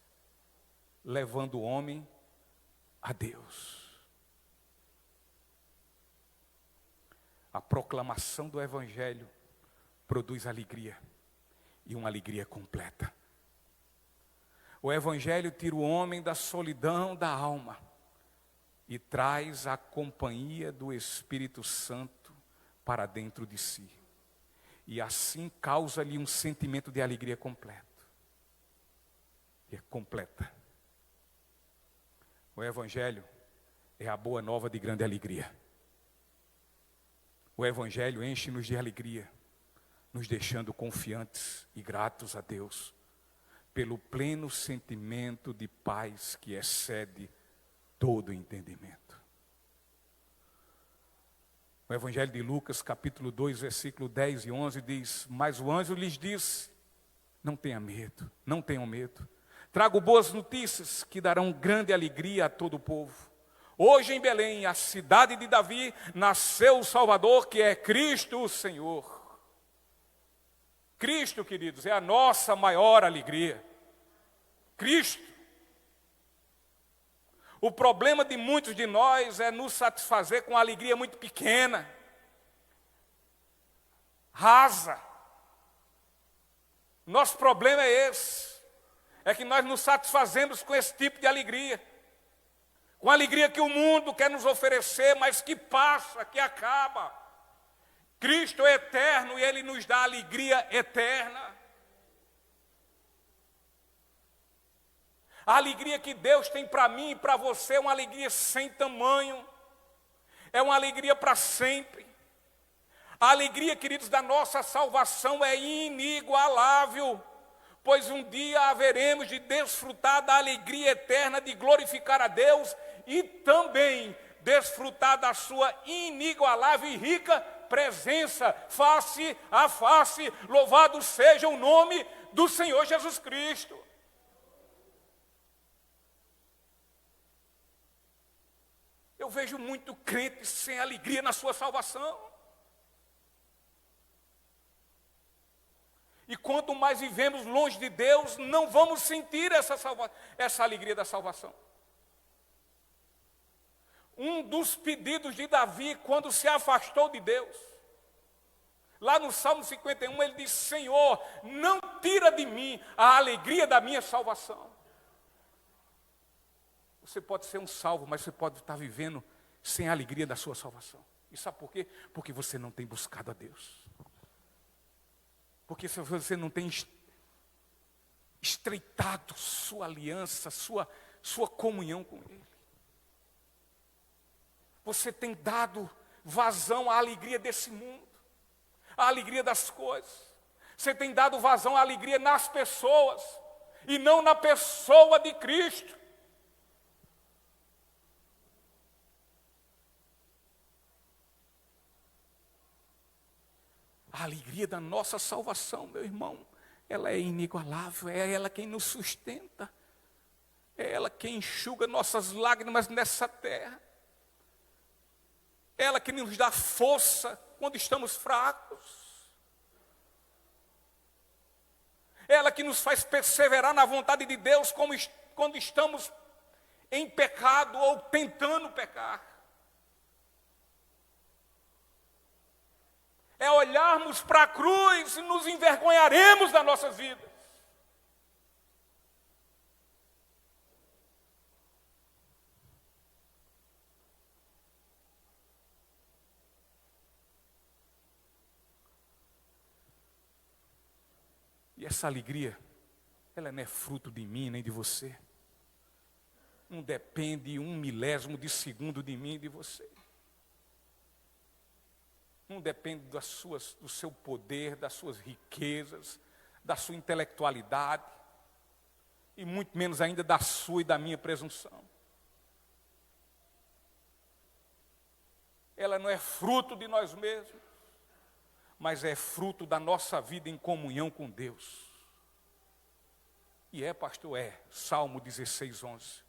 levando o homem a Deus. A proclamação do evangelho produz alegria, e uma alegria completa. O evangelho tira o homem da solidão da alma e traz a companhia do Espírito Santo para dentro de si. E assim causa-lhe um sentimento de alegria completo. E é completa. O evangelho é a boa nova de grande alegria. O evangelho enche-nos de alegria, nos deixando confiantes e gratos a Deus pelo pleno sentimento de paz que excede todo entendimento. O Evangelho de Lucas, capítulo 2, versículo 10 e 11 diz: mas o anjo lhes disse, não tenha medo, não tenham medo. Trago boas notícias que darão grande alegria a todo o povo. Hoje em Belém, a cidade de Davi, nasceu o Salvador, que é Cristo o Senhor. Cristo, queridos, é a nossa maior alegria. Cristo. O problema de muitos de nós é nos satisfazer com uma alegria muito pequena, rasa. Nosso problema é esse. É que nós nos satisfazemos com esse tipo de alegria. Com a alegria que o mundo quer nos oferecer, mas que passa, que acaba. Cristo é eterno e Ele nos dá alegria eterna. A alegria que Deus tem para mim e para você é uma alegria sem tamanho. É uma alegria para sempre. A alegria, queridos, da nossa salvação é inigualável. Pois um dia haveremos de desfrutar da alegria eterna de glorificar a Deus e também desfrutar da sua inigualável e rica presença, face a face. Louvado seja o nome do Senhor Jesus Cristo. Eu vejo muito crente sem alegria na sua salvação. E quanto mais vivemos longe de Deus, não vamos sentir essa alegria da salvação. Um dos pedidos de Davi, quando se afastou de Deus, lá no Salmo 51, ele diz: Senhor, não tira de mim a alegria da minha salvação. Você pode ser um salvo, mas você pode estar vivendo sem a alegria da sua salvação. E sabe por quê? Porque você não tem buscado a Deus. Porque se você não tem estreitado sua aliança, sua comunhão com Ele. Você tem dado vazão à alegria desse mundo, à alegria das coisas. Você tem dado vazão à alegria nas pessoas, e não na pessoa de Cristo. A alegria da nossa salvação, meu irmão, ela é inigualável, é ela quem nos sustenta, é ela quem enxuga nossas lágrimas nessa terra, é ela que nos dá força quando estamos fracos, é ela que nos faz perseverar na vontade de Deus quando estamos em pecado ou tentando pecar. É olharmos para a cruz e nos envergonharemos das nossas vidas. E essa alegria, ela não é fruto de mim nem de você. Não depende 1/1000 de segundo de mim e de você. Não depende do seu poder, das suas riquezas, da sua intelectualidade, e muito menos ainda da sua e da minha presunção. Ela não é fruto de nós mesmos, mas é fruto da nossa vida em comunhão com Deus. E pastor, Salmo 16:11.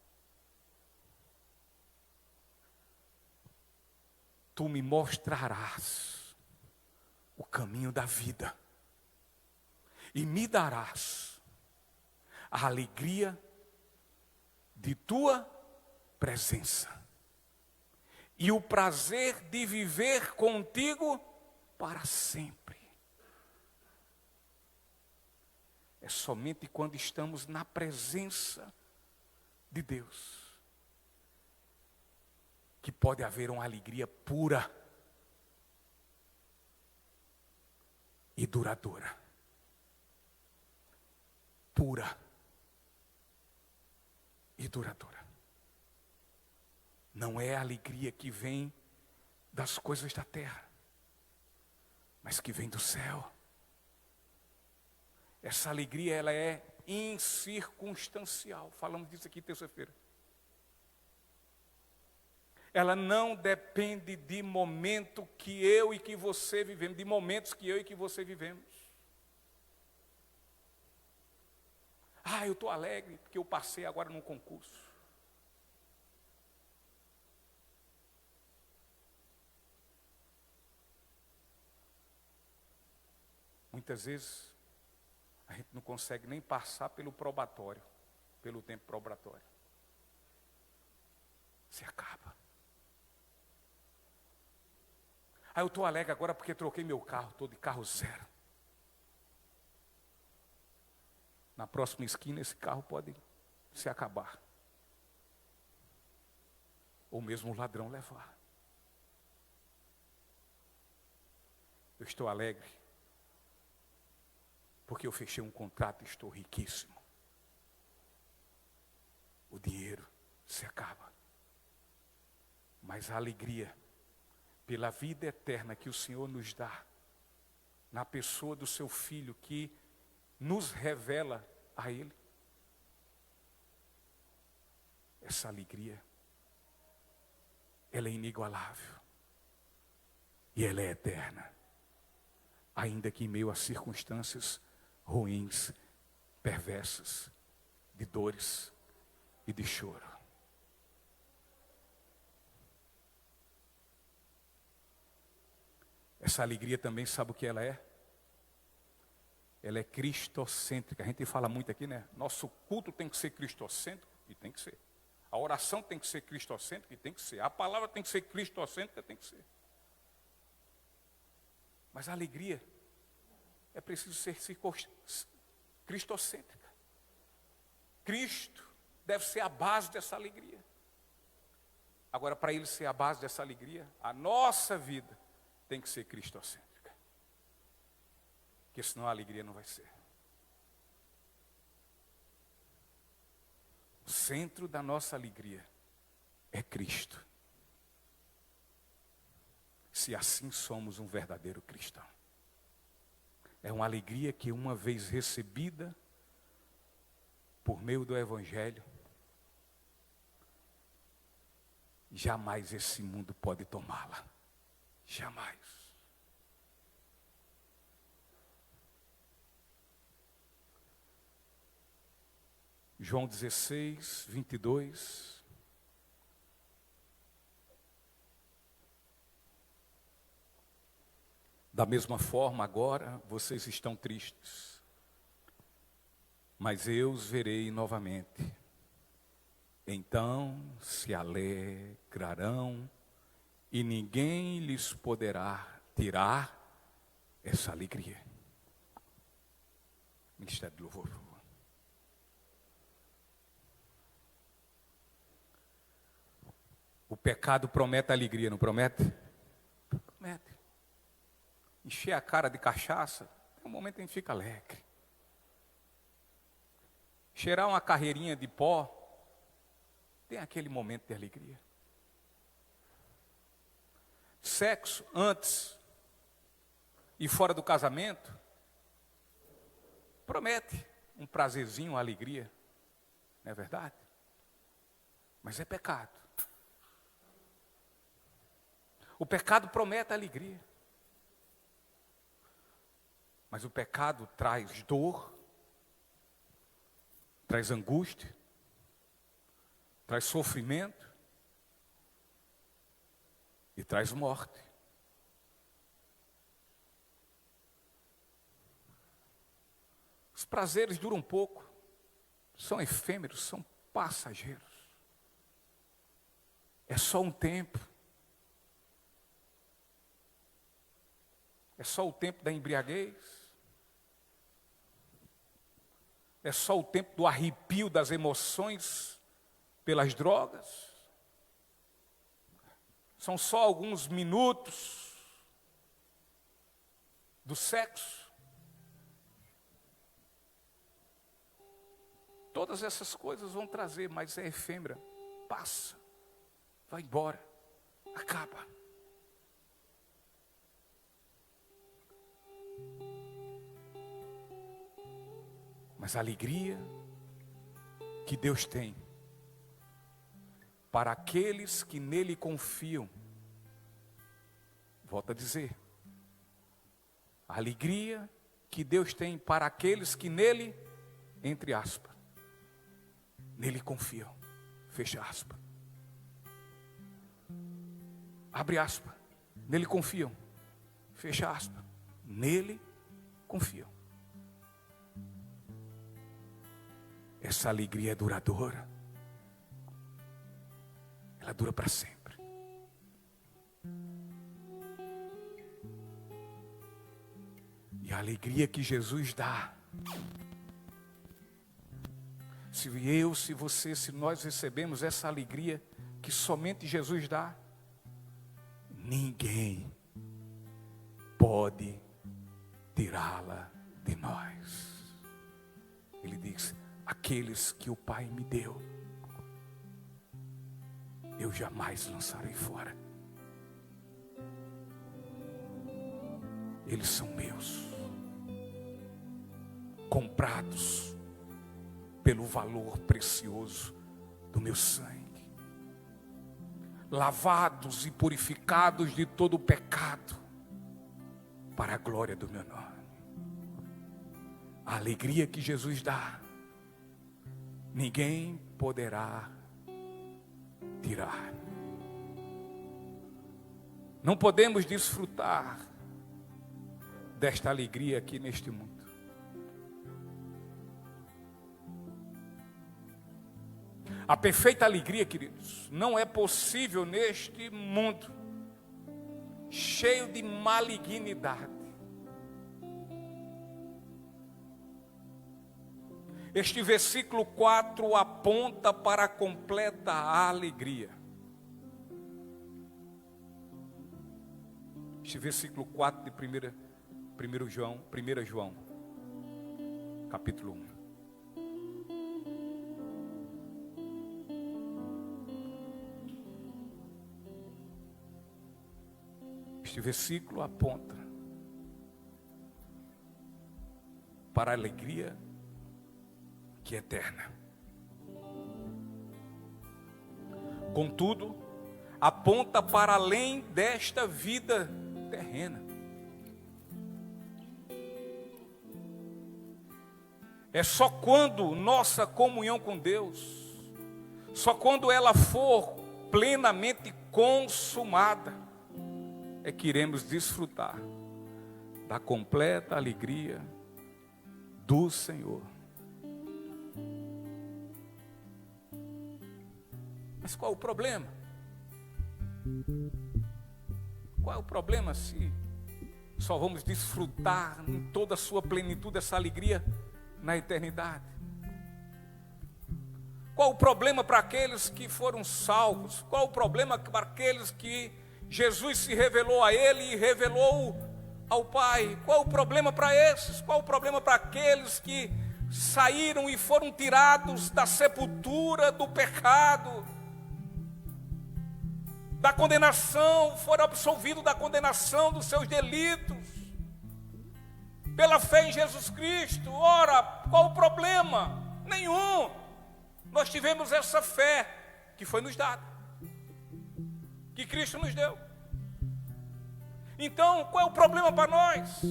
Tu me mostrarás o caminho da vida e me darás a alegria de tua presença e o prazer de viver contigo para sempre. É somente quando estamos na presença de Deus que pode haver uma alegria pura e duradoura. Pura e duradoura. Não é a alegria que vem das coisas da terra, mas que vem do céu. Essa alegria, ela é incircunstancial. Falamos disso aqui terça-feira. Ela não depende de momento que eu e que você vivemos, de momentos que eu e que você vivemos. Eu estou alegre porque eu passei agora num concurso. Muitas vezes, a gente não consegue nem passar pelo probatório, pelo tempo probatório. Se acaba. Eu estou alegre agora porque troquei meu carro, estou de carro zero. Na próxima esquina esse carro pode se acabar. Ou mesmo o ladrão levar. Eu estou alegre porque eu fechei um contrato e estou riquíssimo. O dinheiro se acaba. Mas a alegria pela vida eterna que o Senhor nos dá, na pessoa do seu Filho, que nos revela a Ele. Essa alegria, ela é inigualável. E ela é eterna. Ainda que em meio a circunstâncias ruins, perversas, de dores e de choro. Essa alegria também, sabe o que ela é? Ela é cristocêntrica. A gente fala muito aqui, né? Nosso culto tem que ser cristocêntrico, e tem que ser. A oração tem que ser cristocêntrica, e tem que ser. A palavra tem que ser cristocêntrica, tem que ser. Mas a alegria é preciso ser cristocêntrica. Cristo deve ser a base dessa alegria. Agora, para Ele ser a base dessa alegria, a nossa vida tem que ser cristocêntrica. Porque senão a alegria não vai ser. O centro da nossa alegria é Cristo. Se assim somos um verdadeiro cristão. É uma alegria que uma vez recebida por meio do Evangelho, jamais esse mundo pode tomá-la. Jamais. João 16, 22. Da mesma forma, agora vocês estão tristes, mas eu os verei novamente, então se alegrarão e ninguém lhes poderá tirar essa alegria. Ministério do Louvor, por favor. O pecado promete alegria, não promete? Promete. Encher a cara de cachaça, tem um momento em que fica alegre. Cheirar uma carreirinha de pó, tem aquele momento de alegria. Sexo antes e fora do casamento, promete um prazerzinho, uma alegria, não é verdade? Mas é pecado. O pecado promete alegria. Mas o pecado traz dor, traz angústia, traz sofrimento e traz morte. Os prazeres duram pouco, são efêmeros, são passageiros. É só um tempo. É só o tempo da embriaguez. É só o tempo do arrepio das emoções pelas drogas. São só alguns minutos do sexo. Todas essas coisas vão trazer, mas é efêmera. Passa, vai embora, acaba. Mas a alegria que Deus tem para aqueles que nele confiam, volto a dizer, a alegria que Deus tem para aqueles que nele, entre aspas, nele confiam, fecha aspas, abre aspas, nele confiam, fecha aspas, nele confiam. Essa alegria é duradoura. Ela dura para sempre. E a alegria que Jesus dá. Se você, se nós recebemos essa alegria que somente Jesus dá, ninguém pode tirá-la de nós. Ele diz: aqueles que o Pai me deu, eu jamais lançarei fora. Eles são meus, comprados pelo valor precioso do meu sangue, lavados e purificados de todo o pecado, para a glória do meu nome. A alegria que Jesus dá, ninguém poderá tirar. Não podemos desfrutar desta alegria aqui neste mundo. A perfeita alegria, queridos, não é possível neste mundo cheio de malignidade. Este versículo 4 aponta para a completa alegria. Este versículo 4 de 1 João, capítulo 1. Este versículo aponta para a alegria que é eterna. Contudo, aponta para além desta vida terrena. É só quando nossa comunhão com Deus, só quando ela for plenamente consumada, é que iremos desfrutar da completa alegria do Senhor. Mas qual o problema? Qual é o problema se só vamos desfrutar em toda a sua plenitude essa alegria na eternidade? Qual o problema para aqueles que foram salvos? Qual o problema para aqueles que Jesus se revelou a ele e revelou ao Pai? Qual o problema para esses? Qual o problema para aqueles que saíram e foram tirados da sepultura, do pecado, da condenação, foram absolvidos da condenação dos seus delitos, pela fé em Jesus Cristo? Ora, qual o problema? Nenhum. Nós tivemos essa fé que foi nos dada, que Cristo nos deu. Então, qual é o problema para nós?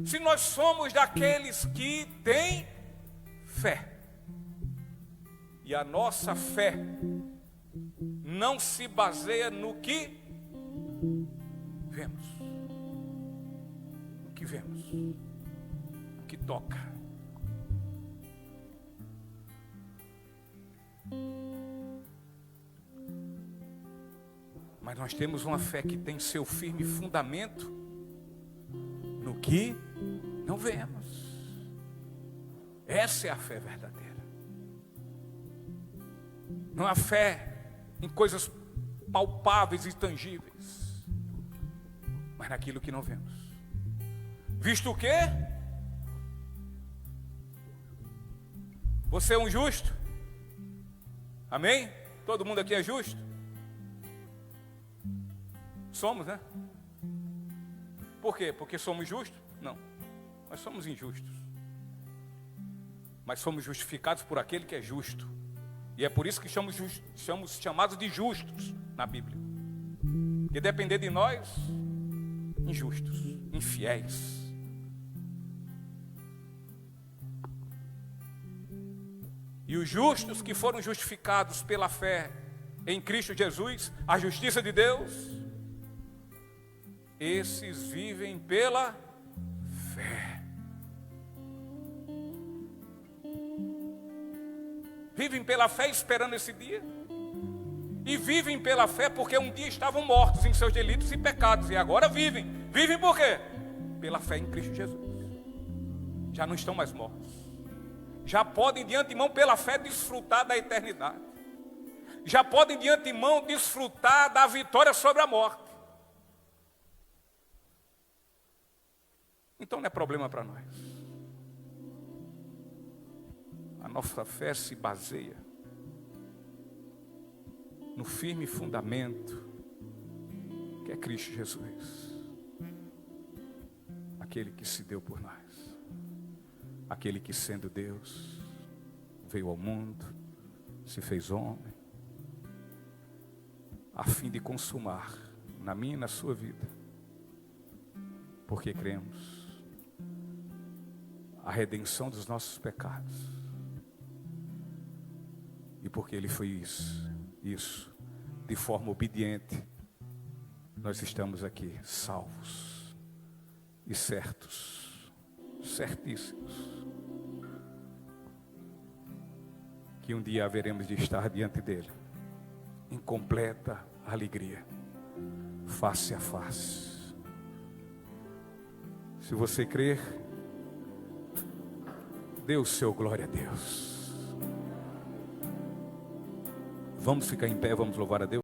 Se nós somos daqueles que têm fé, e a nossa fé não se baseia no que vemos, no que vemos, no que toca. Mas nós temos uma fé que tem seu firme fundamento no que não vemos. Essa é a fé verdadeira. Não é a fé em coisas palpáveis e tangíveis, mas naquilo que não vemos. Visto o quê? Você é um justo? Amém? Todo mundo aqui é justo? Somos, né? Por quê? Porque somos justos? Não, nós somos injustos. Mas somos justificados por aquele que é justo. E é por isso que somos chamados de justos na Bíblia. E depender de nós, injustos, infiéis. E os justos que foram justificados pela fé em Cristo Jesus, a justiça de Deus, esses vivem pela fé. Vivem pela fé esperando esse dia. E vivem pela fé porque um dia estavam mortos em seus delitos e pecados. E agora vivem. Vivem por quê? Pela fé em Cristo Jesus. Já não estão mais mortos. Já podem de antemão pela fé desfrutar da eternidade. Já podem de antemão desfrutar da vitória sobre a morte. Então não é problema para nós. A nossa fé se baseia no firme fundamento que é Cristo Jesus. Aquele que se deu por nós. Aquele que, sendo Deus, veio ao mundo, se fez homem, a fim de consumar na minha e na sua vida, porque cremos, a redenção dos nossos pecados. E porque Ele foi isso, de forma obediente, nós estamos aqui salvos e certos, certíssimos, que um dia haveremos de estar diante dEle, em completa alegria, face a face. Se você crer, dê o seu glória a Deus. Vamos ficar em pé, vamos louvar a Deus.